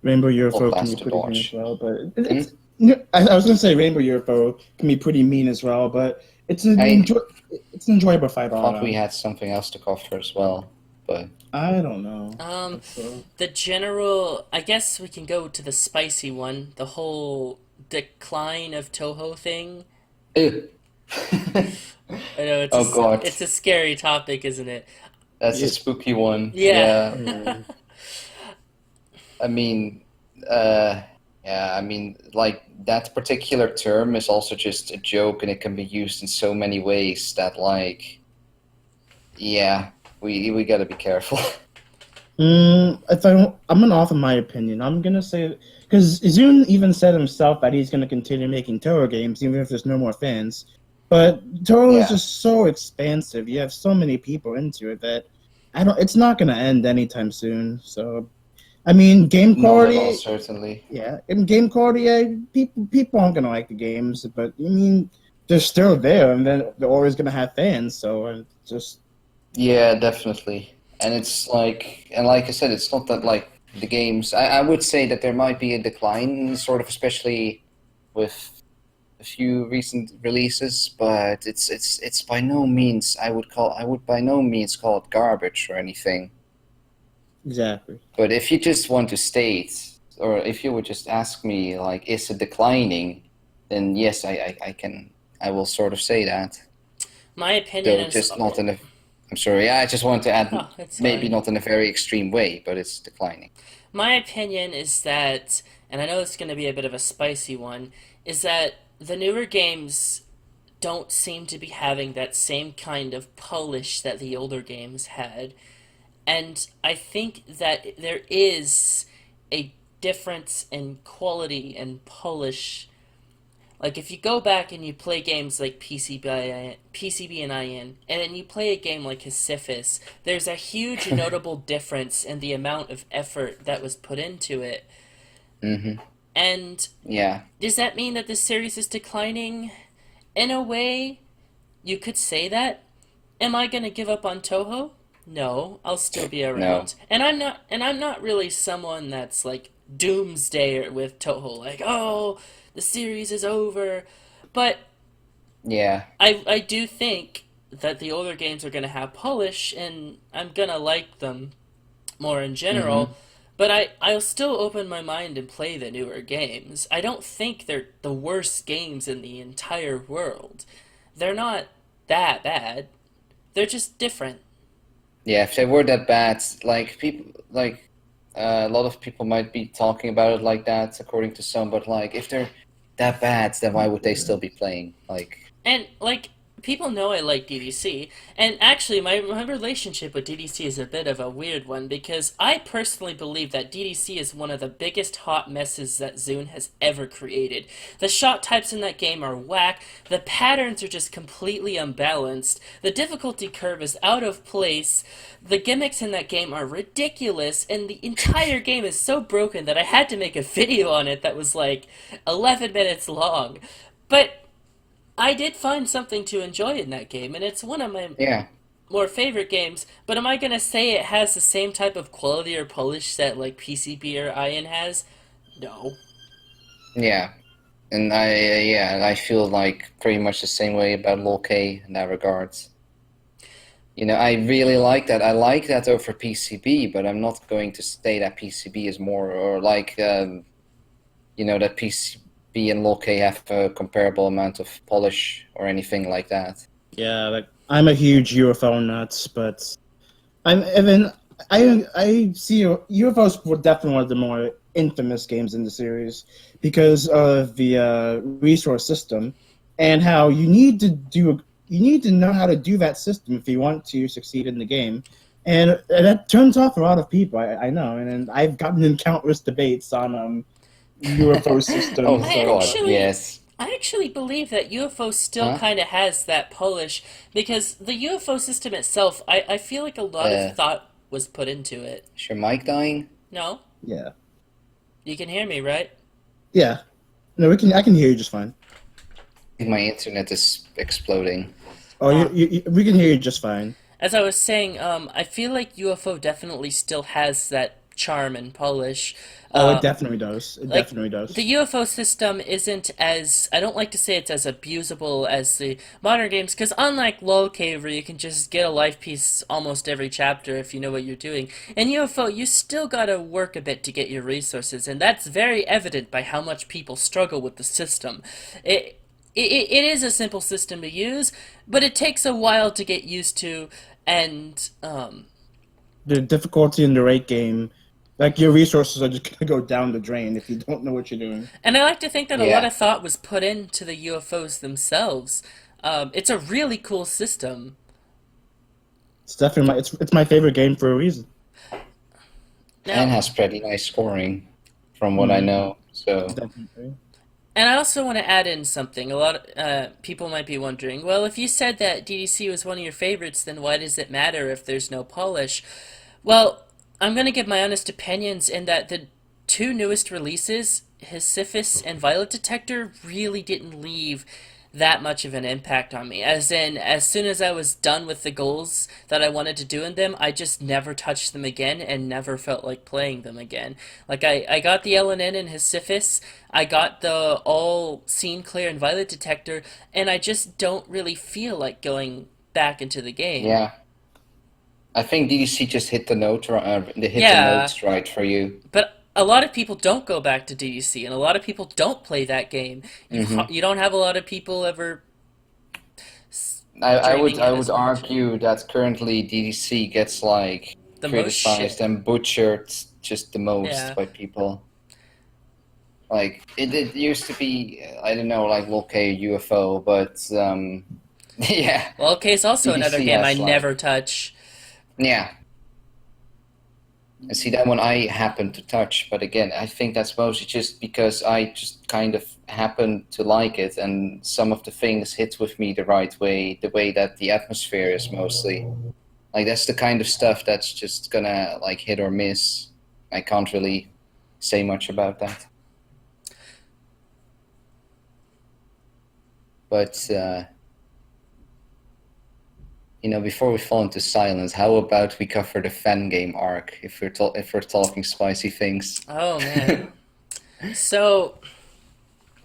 Rainbow all UFO can class be to pretty mean as dodge. well, but I was gonna say Rainbow UFO can be pretty mean as well, but it's an I it's an enjoyable fight all thought we around. had something else to cover as well, but I don't know. um, That's, the general. I guess we can go to the spicy one. The whole decline of Toho thing. Ew. I know it's Oh God, it's a scary topic, isn't it? that's a yeah, spooky one. Yeah. Yeah, yeah, I mean, yeah, I mean, like that particular term is also just a joke, and it can be used in so many ways that, like, yeah, we gotta be careful. if I'm gonna offer my opinion, I'm gonna say because Izun even said himself that he's gonna continue making Toho games even if there's no more fans. But Toho is Yeah, just so expansive. You have so many people into it that I don't. It's not gonna end anytime soon. So I mean, game not at all, quality. certainly. Yeah, in game quality, people aren't gonna like the games, but I mean, they're still there, and then they're always gonna have fans. So just Yeah, definitely. And it's like, and like I said, it's not that like the games. I would say that there might be a decline, sort of, especially with a few recent releases, but it's by no means I would by no means call it garbage or anything. exactly. But if you just want to state, or if you would just ask me, like, is it declining? Then yes, I will sort of say that. My opinion Though is. just not in a, I'm sorry, yeah, I just want to add, Oh, it's maybe fine. not in a very extreme way, but it's declining. My opinion is that, and I know it's going to be a bit of a spicy one, is that the newer games don't seem to be having that same kind of polish that the older games had. And I think that there is a difference in quality and polish. Like if you go back and you play games like PCB and IN, and then you play a game like Sisyphus, there's a huge notable difference in the amount of effort that was put into it. Mm-hmm. And Yeah. does that mean that the series is declining? In a way, you could say that. Am I gonna give up on Toho? No, I'll still be No. around. And I'm not really someone that's like doomsday with Toho, like, oh, the series is over. But Yeah. I do think that the older games are gonna have polish and I'm gonna like them more in Mm-hmm. general. But I'll still open my mind and play the newer games. I don't think they're the worst games in the entire world. They're not that bad. They're just different. Yeah, if they were that bad, like people, like a lot of people might be talking about it like that, according to some. But like, if they're that bad, then why would they still be playing? Like, And like people know I like DDC, and actually, my relationship with DDC is a bit of a weird one because I personally believe that DDC is one of the biggest hot messes that Zune has ever created. The shot types in that game are whack, the patterns are just completely unbalanced, the difficulty curve is out of place, the gimmicks in that game are ridiculous, and the entire game is so broken that I had to make a video on it that was like 11 minutes long. But I did find something to enjoy in that game, and it's one of my Yeah, more favorite games. But am I gonna say it has the same type of quality or polish that like PCB or Iron has? No. yeah. And I feel like pretty much the same way about Lol K in that regards. I really like that. I like that over PCB, but I'm not going to say that PCB is more or like that PCB and Lol K have a comparable amount of polish or anything like that. Yeah, like I'm a huge UFO nuts, but I'm even I see UFOs were definitely one of the more infamous games in the series because of the resource system and how you need to know how to do that system if you want to succeed in the game, and that turns off a lot of people. I know, and I've gotten in countless debates on UFO Oh systems. I So God, actually yes. I actually believe that UFO still Huh? kind of has that polish because the UFO system itself, I feel like a lot of Uh, thought was put into it. is your mic dying? No? yeah, You can hear me, right? yeah. No, we can. I can hear you just fine. I think my internet is exploding. Oh, Ah. we can hear you just fine. As I was saying, I feel like UFO definitely still has that charm and polish. Oh, it Uh, definitely does. It like definitely the does. UFO system isn't as I don't like to say it's as abusable as the modern games because unlike LoL Cave where you can just get a life piece almost every chapter if you know what you're doing, in UFO you still gotta work a bit to get your resources, and that's very evident by how much people struggle with the system. It is a simple system to use, but it takes a while to get used to, and The difficulty in the rate game, like your resources are just gonna go down the drain if you don't know what you're doing. I like to think that a lot Yeah. of thought was put into the UFOs themselves. It's a really cool system. It's definitely it's my favorite game for a reason. And Now, has pretty nice scoring from what I Mm, know. So, definitely. and I also want to add in something. A lot of people might be wondering, well, if you said that DDC was one of your favorites, then why does it matter if there's no polish? Well, I'm going to give my honest opinions in that the two newest releases, Sisyphus and Violet Detector, really didn't leave that much of an impact on me. As in, as soon as I was done with the goals that I wanted to do in them, I just never touched them again and never felt like playing them again. Like, I got the LNN and Sisyphus, I got the all scene clear and Violet Detector, and I just don't really feel like going back into the game. yeah. I think DDC just hit the hit the Yeah, notes right for you. but a lot of people don't go back to DDC, and a lot of people don't play that game. Hmm. You don't have a lot of people ever I would dreaming I it would as much. argue that currently DDC gets like The most criticized shit. and butchered just the most Yeah. by people. Like it used to be, I don't know, like Loki UFO, but yeah, Well, okay, it's also another DDC game I has like never touch. yeah. And see that one I happened to touch, but again, I think that's mostly just because I just kind of happened to like it, and some of the things hit with me the right way, the way that the atmosphere is mostly. Like that's the kind of stuff that's just gonna like hit or miss. I can't really say much about that. But before we fall into silence, how about we cover the fan game arc if we're talking spicy things? Oh man. So,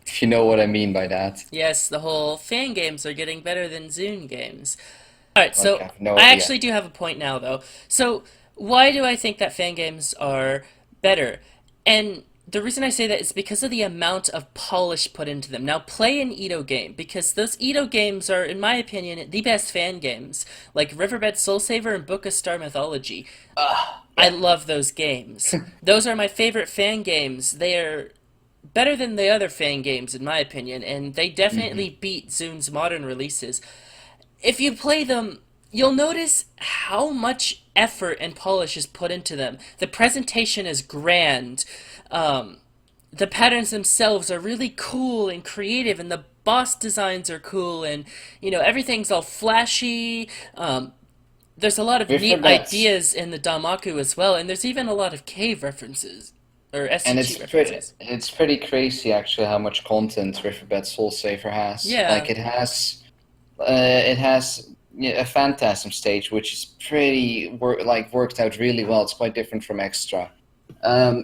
If you know what I mean by that. yes, the whole fan games are getting better than Zune games. Alright, Like I so have no I idea. actually do have a point now, though. So, why do I think that fan games are better? And the reason I say that is because of the amount of polish put into them. Now, play an Edo game, because those Edo games are, in my opinion, the best fan games. Like Riverbed Soul Saver and Book of Star Mythology. I Yeah. love those games. Those are my favorite fan games. They are better than the other fan games, in my opinion, and they Hmm. definitely beat Zune's modern releases. if you play them, you'll notice how much effort and polish is put into them. The presentation is grand. Um, the patterns themselves are really cool and creative, and the boss designs are cool, and everything's all flashy. There's a lot of River neat Bats, ideas in the Damaku as well, and there's even a lot of cave references or and SCG references. it's pretty crazy actually how much content Riverbed Soul Saver has. Yeah, Like it has yeah, a Phantasm stage, which is worked out really well. It's quite different from Extra.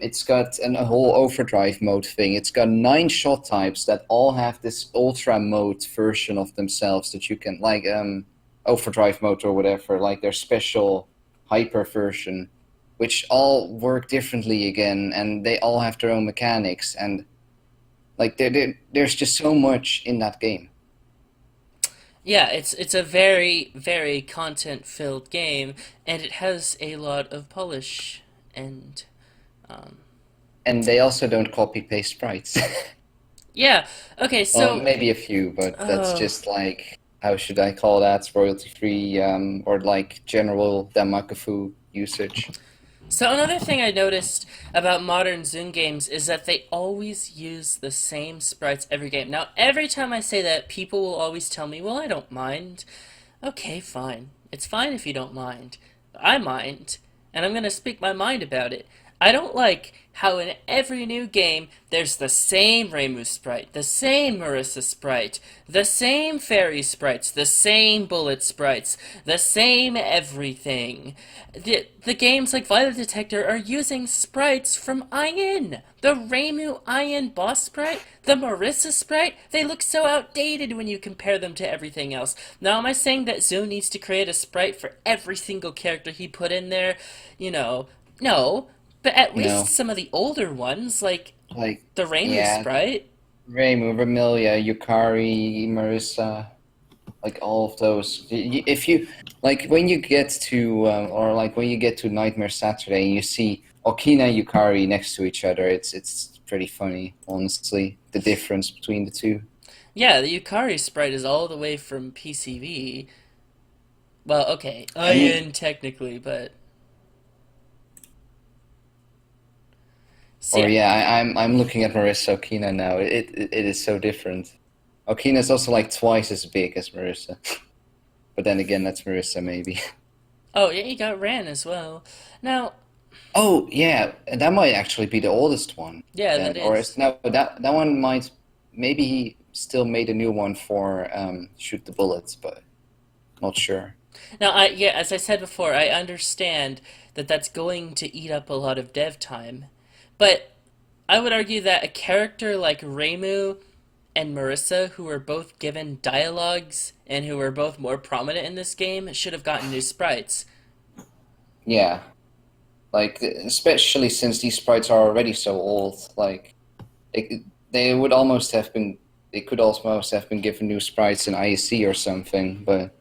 It's got a whole overdrive mode thing. It's got 9 shot types that all have this ultra mode version of themselves that you can overdrive mode or whatever, like their special hyper version, which all work differently again, and they all have their own mechanics, and like there's just so much in that game. yeah, it's a very very content filled game, and it has a lot of polish and um, And they also don't copy paste sprites. yeah. Okay, Well, so maybe a few, but that's uh, just like, how should I call that? Royalty free, or like general Damakufu usage. so another thing I noticed about modern Zoom games is that they always use the same sprites every game. Now, every time I say that, people will always tell me, "Well, I don't mind." Okay, fine. It's fine if you don't mind. I mind, and I'm gonna speak my mind about it. I don't like how in every new game there's the same Reimu sprite, the same Marissa sprite, the same fairy sprites, the same bullet sprites, the same everything. The games like Violet Detector are using sprites from Iron. The Reimu Iron boss sprite, the Marissa sprite, they look so outdated when you compare them to everything else. Now, am I saying that Zoom needs to create a sprite for every single character he put in there? No. But at least No, some of the older ones, like like, the Reimu yeah, sprite. Reimu, Vermilia, Yukari, Marissa, like all of those. If you like when you get to or like when you get to Nightmare Saturday and you see Okina and Yukari next to each other, it's pretty funny, honestly, the difference between the two. Yeah, the Yukari sprite is all the way from PCV. Well, okay, I mean, Iron technically, but see, or yeah, I'm looking at Marissa Okina now. It is so different. Okina is also like twice as big as Marissa, but then again, that's Marissa maybe. oh yeah, you got Ran as well. Now, Oh yeah, that might actually be the oldest one yeah, that then, or is. is no that one might maybe he still made a new one for shoot the bullets, but not sure. Now, as I said before, I understand that that's going to eat up a lot of dev time, but I would argue that a character like Reimu and Marissa, who were both given dialogues and who were both more prominent in this game, should have gotten new sprites. Yeah, like especially since these sprites are already so old, like they would almost have been they could almost have been given new sprites in IEC or something, but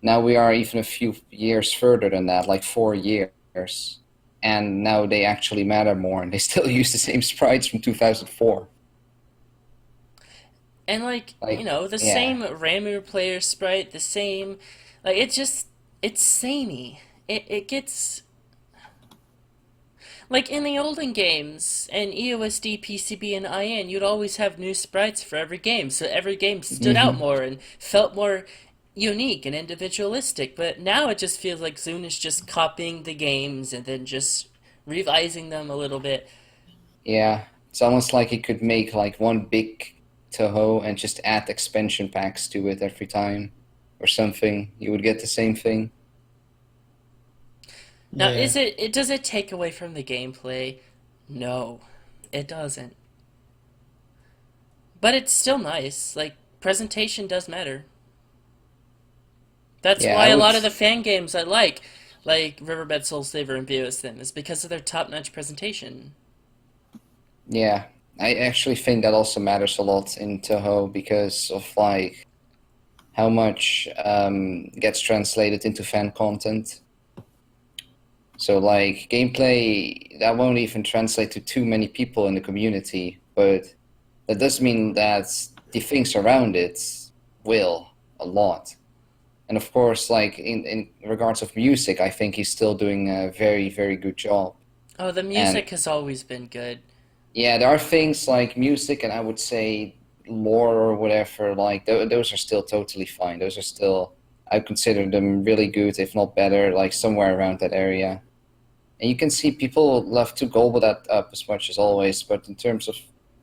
now we are even a few years further than that, like 4 years, and now they actually matter more, and they still use the same sprites from 2004. And like, Like, the yeah, same Ramu player sprite, the same like it's samey. It gets like in the olden games and EOSD, PCB, and IN, you'd always have new sprites for every game, so every game stood out hmm more and felt more unique and individualistic. But now it just feels like Zune is just copying the games and then just revising them a little bit. yeah. It's almost like you could make like one big Touhou and just add expansion packs to it every time, or something. You would get the same thing. Now, Yeah. does it take away from the gameplay? No, it doesn't. But it's still nice. Like presentation does matter. That's Yeah, why I a would. lot of the fan games I like Riverbed Soul Saver and BOSM, is because of their top-notch presentation. Yeah, I actually think that also matters a lot in Touhou because of like how much gets translated into fan content. So like gameplay that won't even translate to too many people in the community, but that does mean that the things around it will a lot. And of course, like in regards of music, I think he's still doing a very, very good job. Oh, the And music has always been good. yeah, there are things like music and I would say lore or whatever, like those are still totally fine. Those are still, I consider them really good, if not better, like somewhere around that area. And you can see people love to gobble that up as much as always, but in terms of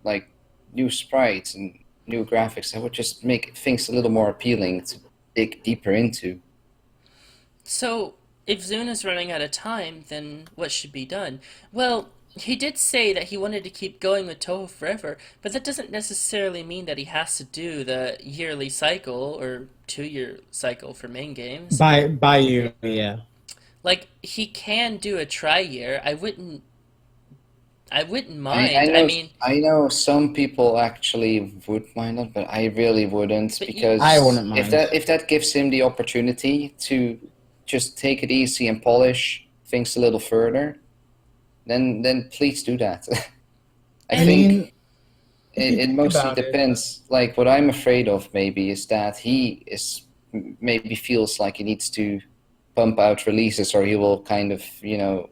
like new sprites and new graphics, that would just make things a little more appealing to dig deeper into. So, if Zuna's running out of time, then what should be done? Well, he did say that he wanted to keep going with Touhou forever, but that doesn't necessarily mean that he has to do the yearly cycle or 2-year cycle for main games. By you, yeah. Like, he can do a tri-year. I wouldn't I, I mind. I know mean, I know some people actually would mind it, but I really wouldn't but you, I because wouldn't if mind. that gives him the opportunity to just take it easy and polish things a little further, then please do that. I I and think mean, if you it think mostly about it, depends. Like what I'm afraid of maybe is that he is maybe feels like he needs to pump out releases or he will kind of,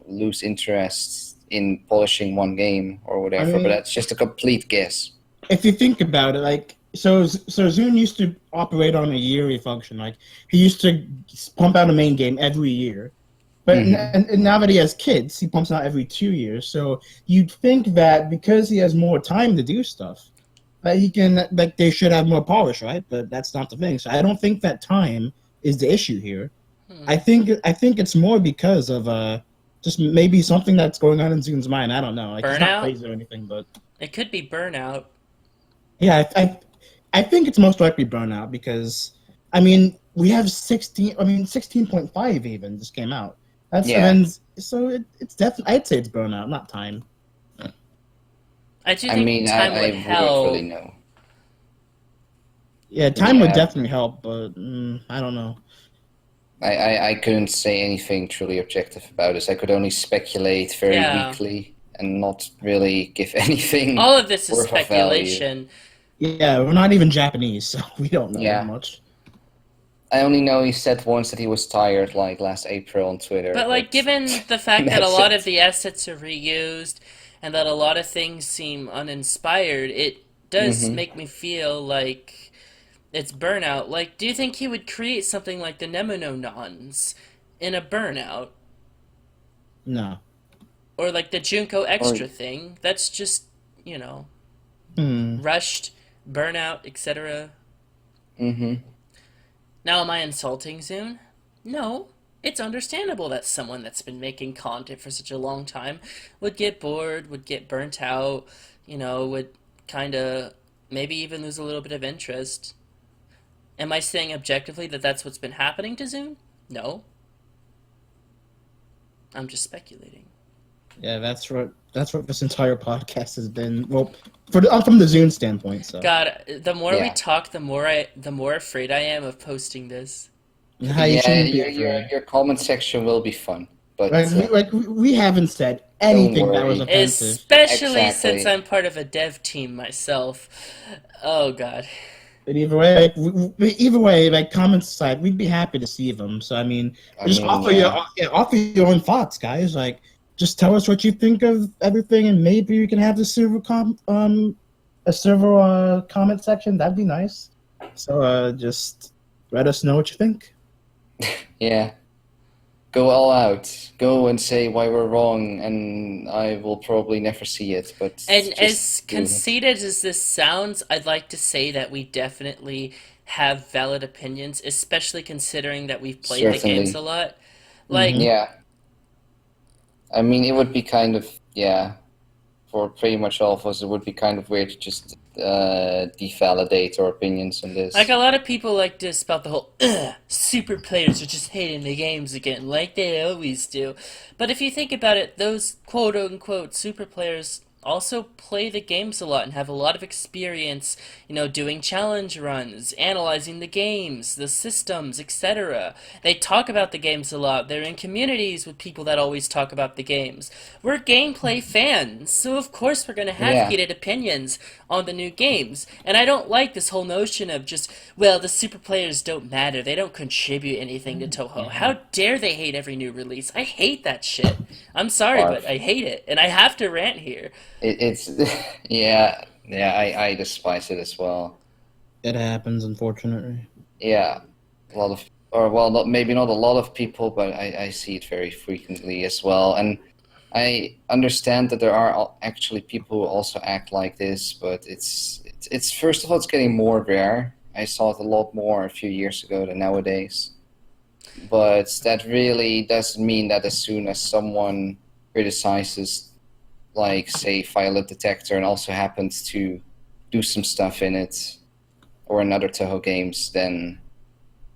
lose interest in polishing one game or I whatever, but mean, that's just a complete guess. if you think about it, like so Zune used to operate on a yearly function. Like he used to pump out a main game every year. But Hmm. and now that he has kids, he pumps out every 2 years. So you'd think that because he has more time to do stuff, that he can like they should have more polish, right? But that's not the thing. So I don't think that time is the issue here. hmm, I think it's more because of just maybe something that's going on in Zune's mind. I don't know. Like he's not burnout? crazy or anything, but It could be burnout. yeah, I think it's most likely burnout because I mean we have 16. I mean 16.5 even just came out. That's and Yeah, then so it's definitely I'd say it's burnout, not time. I do I think mean, time would I wouldn't really help. know. Yeah, time would Yeah, definitely help, but I don't know. I couldn't say anything truly objective about this. I could only speculate very Yeah. weakly and not really give anything All of this is worth of value. speculation. Yeah, we're not even Japanese, so we don't know that Yeah, much. I only know he said once that he was tired, like last April on Twitter, But, like, but given the fact that a that's lot of it. the assets are reused and that a lot of things seem uninspired, it does Hmm. make me feel like it's burnout. Like, do you think he would create something like the Nemono Nons in a burnout? No. Or like the Junko Or Extra thing? That's just, you know, Hmm. rushed, burnout, etc. hmm Now, am I insulting Zune? No. It's understandable that someone that's been making content for such a long time would get bored, would get burnt out, would kind of maybe even lose a little bit of interest. Am I saying objectively that that's what's been happening to Zune? No. I'm just speculating. Yeah, that's what this entire podcast has been. Well, from the Zune standpoint, so God, the more we yeah, talk, the more afraid I am of posting this. you yeah. shouldn't be Your afraid. comment section will be fun, Like but we haven't said don't anything that was worry. offensive. Especially since Exactly. I'm part of a dev team myself. Oh God. But either way, either way, like comments aside, we'd be happy to see them. So I mean, I just mean, yeah. offer your own thoughts, guys. Like, just tell us what you think of everything, and maybe we can have the a server comment section. That'd be nice. So just let us know what you think. Yeah, go all out. Go and say why we're wrong, and I will probably never see it, but And just as do it. conceited as this sounds, I'd like to say that we definitely have valid opinions, especially considering that we've played the games a Certainly. lot. Like, Hmm. Yeah, I mean, it would be kind of, yeah, for pretty much all of us, it would be kind of weird to just devalidate our opinions on like this. a lot of people like to spout the whole super players are just hating the games again, like they always do. But if you think about it, those quote unquote super players also play the games a lot and have a lot of experience, doing challenge runs, analyzing the games, the systems, etc. They talk about the games a lot. They're in communities with people that always talk about the games. We're gameplay fans, so of course we're going to have Yeah. heated opinions on the new games. And I don't like this whole notion of just, well, the super players don't matter. They don't contribute anything to Touhou. How dare they hate every new release? I hate that shit. I'm sorry, but Barf. I hate it. And I have to rant here. It's yeah. I despise it as well. It happens, unfortunately. Yeah, a lot of, or well, not maybe not a lot of people, but I see it very frequently as well. And I understand that there are actually people who also act like this, but it's first of all, it's getting more rare. I saw it a lot more a few years ago than nowadays. But that really doesn't mean that as soon as someone criticizes, like, say, Violet Detector and also happens to do some stuff in it, or in other Touhou games, then,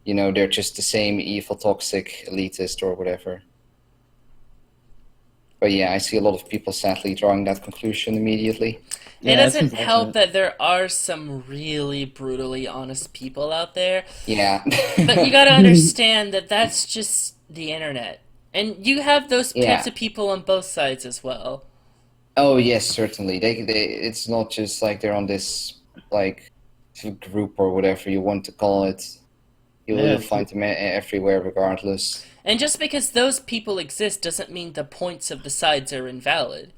they're just the same evil, toxic, elitist, or whatever. But yeah, I see a lot of people sadly drawing that conclusion immediately. It Yeah, it's doesn't help unfortunate. that there are some really brutally honest people out there, Yeah. but you gotta understand that that's just the internet. And you have those types Yeah. of people on both sides as well. Oh yes, certainly. It's not just like they're on this like group or whatever you want to call it. Yeah, You'll find them everywhere, regardless. And just because those people exist doesn't mean the points of the sides are invalid.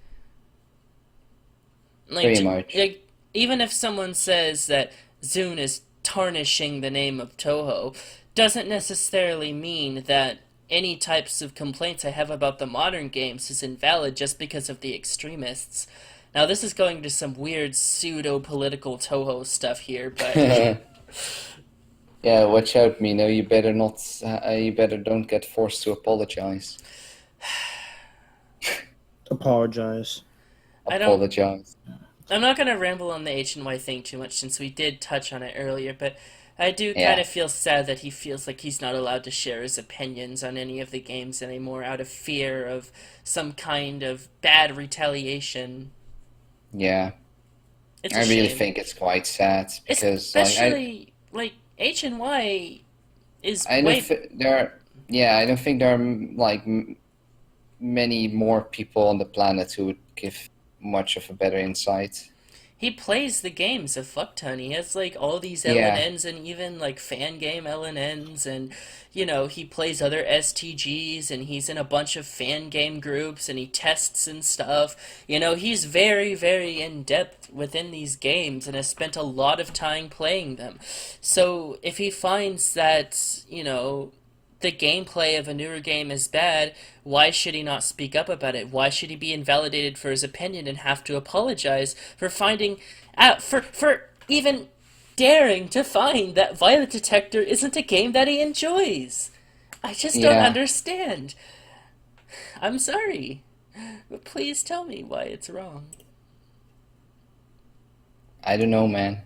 Pretty much. Even if someone says that Zune is tarnishing the name of Touhou, doesn't necessarily mean that any types of complaints I have about the modern games is invalid just because of the extremists. Now, this is going to some weird pseudo-political Touhou stuff here, but Yeah, watch out, Mino. You better not. You better don't get forced to apologize. apologize. I don't. Apologize. I'm not going to ramble on the HNY thing too much since we did touch on it earlier, but I do kind Yeah, of feel sad that he feels like he's not allowed to share his opinions on any of the games anymore out of fear of some kind of bad retaliation. yeah. It's I a really shame. think it's quite sad because Especially, like, HNY is I don't way. thi- there are, yeah, I don't think there are like many more people on the planet who would give much of a better insight. He plays the games a fuck ton. He has like all these Yeah, LNNs and even like fan game LNNs, and he plays other STGs, and he's in a bunch of fan game groups, and he tests and stuff. He's very, very in depth within these games and has spent a lot of time playing them. So if he finds that, the gameplay of a newer game is bad, why should he not speak up about it? Why should he be invalidated for his opinion and have to apologize for finding out, for even daring to find that Violet Detector isn't a game that he enjoys? I just don't yeah. understand. I'm sorry, but please tell me why it's wrong. I don't know, man.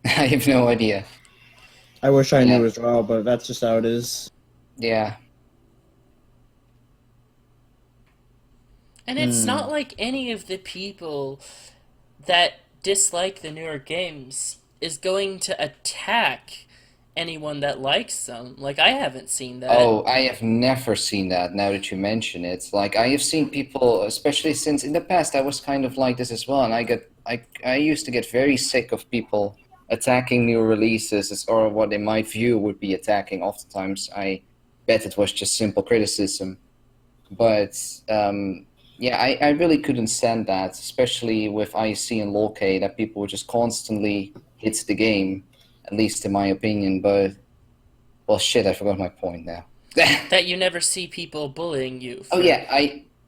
I have no idea. I wish I Yeah, knew as well, but that's just how it is. yeah. And it's not Hmm. like any of the people that dislike the newer games is going to attack anyone that likes them. Like, I haven't seen that. Oh, I have never seen that now that you mention it. Like I have seen people, especially since in the past I was kind of like this as well, and I used to get very sick of people attacking new releases or what in my view would be attacking. Oftentimes I bet it was just simple criticism. But yeah, I really couldn't stand that, especially with IC and LOLK, that people would just constantly hit the game, at least in my opinion. But well, shit, I forgot my point now. That you never see people bullying you Oh for.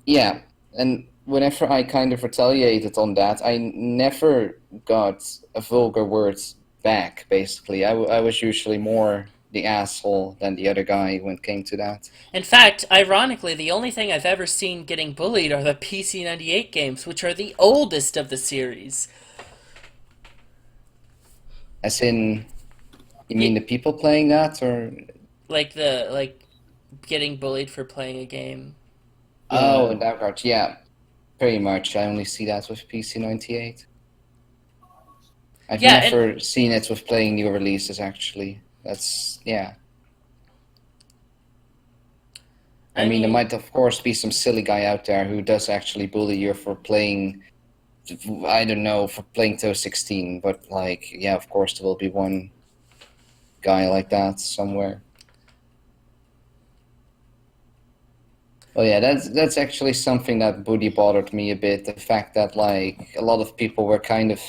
yeah, and whenever I kind of retaliated on that, I never got a vulgar word back. Basically, I was usually more the asshole than the other guy when it came to that. In fact, ironically, the only thing I've ever seen getting bullied are the PC-98 games, which are the oldest of the series. As in, you mean Y- the people playing that, or like getting bullied for playing a game. oh, Yeah. in that regard, yeah. Pretty much. I only see that with PC98. I've Yeah, and never seen it with playing new releases, actually. That's, yeah. I I mean, there mean, might, of course, be some silly guy out there who does actually bully you for playing, I don't know, for playing Touhou 16, but, like, yeah, of course, there will be one guy like that somewhere. Well, yeah, that's actually something that Booty bothered me a bit. The fact that, like, a lot of people were kind of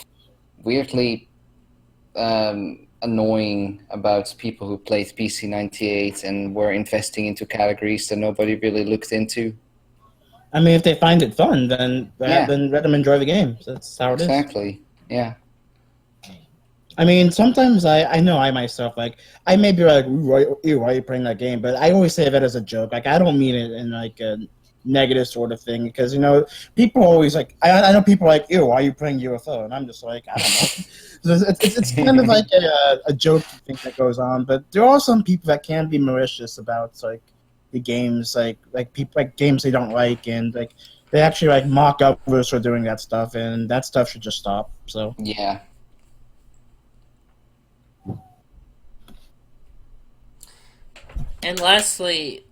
weirdly annoying about people who played PC98 and were investing into categories that nobody really looked into. I mean, if they find it fun, then Yeah, let them enjoy the game. That's how it is. exactly. Yeah. I mean, sometimes I know I myself, like, I may be like, why are you playing that game? But I always say that as a joke. Like, I don't mean it in, like, a negative sort of thing. Because, people always, like, I know people are like, ew, why are you playing UFO? And I'm just like, I don't know. So it's kind of like a joke thing that goes on. But there are some people that can be malicious about, like, the games, like people, like, games they don't like. And, like, they actually, like, mock others for doing that stuff. And that stuff should just stop. So. Yeah. and lastly,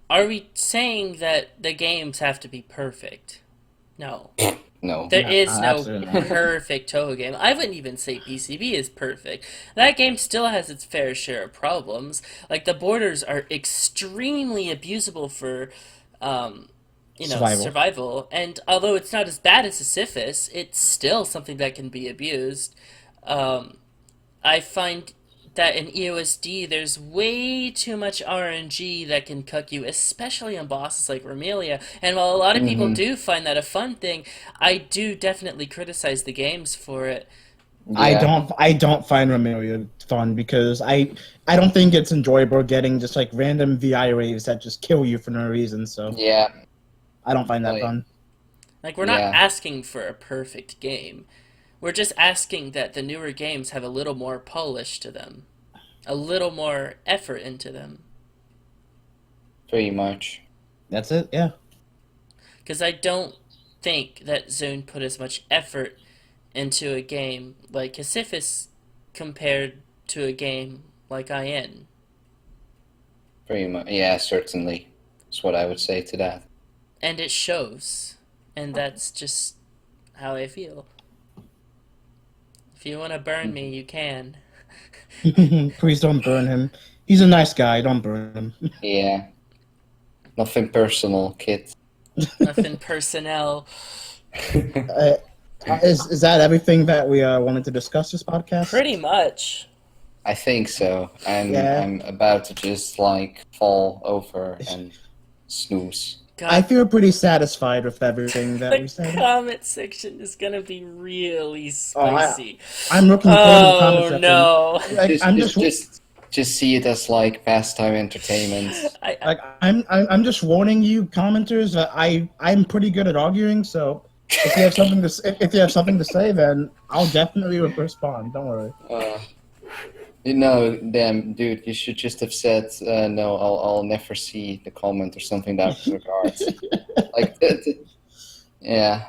are we saying that the games have to be perfect? No. No. There No, is no absolutely not. perfect Touhou game. I wouldn't even say PCB is perfect. That game still has its fair share of problems. Like, the borders are extremely abusable for, um, Survival. survival. And although it's not as bad as Sisyphus, it's still something that can be abused. Um, I find that in EOSD, there's way too much RNG that can cuck you, especially on bosses like Romelia. And while a lot of people Mm-hmm. do find that a fun thing, I do definitely criticize the games for it. Yeah. I don't find Remelia fun because I don't think it's enjoyable getting just like random VI waves that just kill you for no reason. So Yeah. I don't find that Like, fun. Like, we're not yeah. asking for a perfect game. We're just asking that the newer games have a little more polish to them, a little more effort into them. Pretty much. That's it. Yeah. Because I don't think that Zone put as much effort into a game like Sisyphus compared to a game like IN. Pretty much. Yeah, certainly. That's what I would say to that. And it shows. And that's just how I feel. If you want to burn me, you can. Please don't burn him. He's a nice guy. Don't burn him. Yeah. Nothing personal, kid. Nothing personnel. uh, is that everything that we wanted to discuss this podcast? Pretty much. I think so. Yeah. I'm about to just like fall over and snooze. I God, feel pretty satisfied with everything that we the said. comment section is gonna be really Oh, spicy. I'm looking forward to the comment Oh section. no. Like Just I'm just just just just see it as like pastime entertainment. I like I'm just warning you, commenters. That I'm pretty good at arguing. So if you have something if you have something to say, then I'll definitely respond. Don't worry. Damn, dude, you should just have said, no, I'll never see the comment or something in that regard. Like, yeah.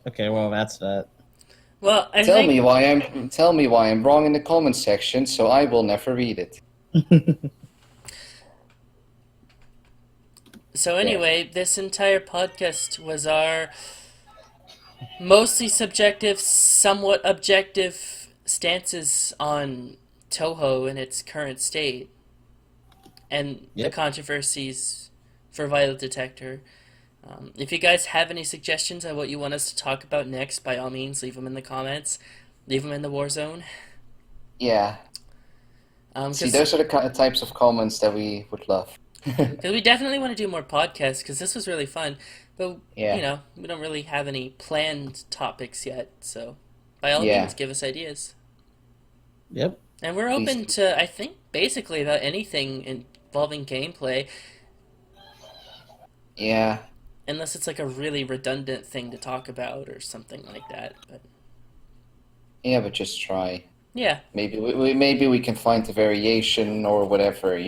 Okay. Well, that's that. well, I Tell think me why I'm wrong in the comment section, so I will never read it. so. Anyway, this entire podcast was our mostly subjective, somewhat objective stances on Touhou in its current state and the Yep. controversies for Violet Detector. If you guys have any suggestions on what you want us to talk about next, by all means, leave them in the comments. Leave them in the war zone. Yeah. See, 'Cause those are the types of comments that we would love. we definitely want to do more podcasts because this was really fun. But, Yeah. we don't really have any planned topics yet. So, by all Yeah. means, give us ideas. Yep. And we're Please open do. to, I think, basically about anything involving gameplay, Yeah. unless it's like a really redundant thing to talk about or something like that. But Yeah, but just try. Yeah. Maybe we can find a variation or whatever.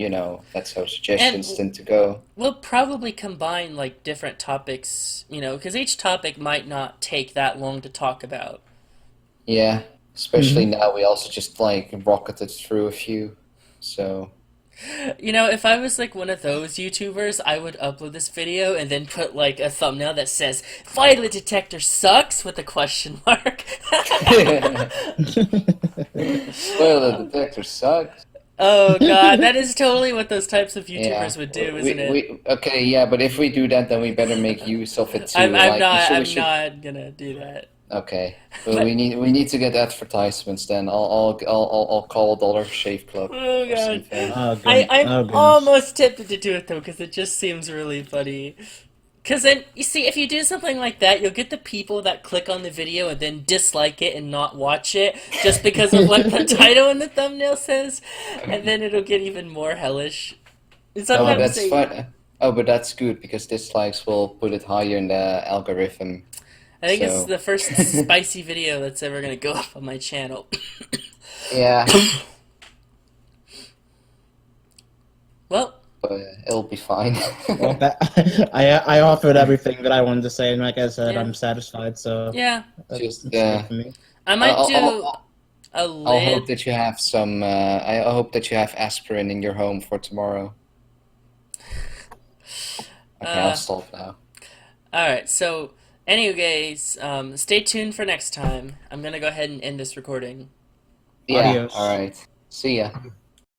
That's how suggestions And tend to go. we'll probably combine like different topics, because each topic might not take that long to talk about. Yeah, especially Hmm. now we also just like rocketed through a few. So If I was like one of those YouTubers, I would upload this video and then put like a thumbnail that says Violet Detector sucks with a question mark. well, the detector sucks. Oh god, that is totally what those types of Yeah, YouTubers would do, isn't it? okay, yeah, but if we do that, then we better make use of it I'm too. I'm Like not we I'm should. not gonna do that. Okay, well, But we need to get advertisements then. I'll call Dollar Shave Club oh or god. something. Oh, I'm oh goodness. almost tempted to do it though, because it just seems really funny. Because then, you see, if you do something like that, you'll get the people that click on the video and then dislike it and not watch it just because of what the title and the thumbnail says, and then it'll get even more hellish. And Oh, but sometimes that's they, fine. Oh, but that's good because dislikes will put it higher in the algorithm. I think it's So the first spicy video that's ever gonna go up on my channel. yeah, Well, but it'll be fine. Well, I offered everything that I wanted to say, and like I said, yeah, I'm satisfied. So yeah. Just that's good for me. I might I'll, do I'll a I'll hope lid. that you have some. I hope that you have aspirin in your home for tomorrow. Okay, I'll Uh, stop now. all right. So, anyways, stay tuned for next time. I'm gonna go ahead and end this recording. Yeah. All Adios. right. See ya.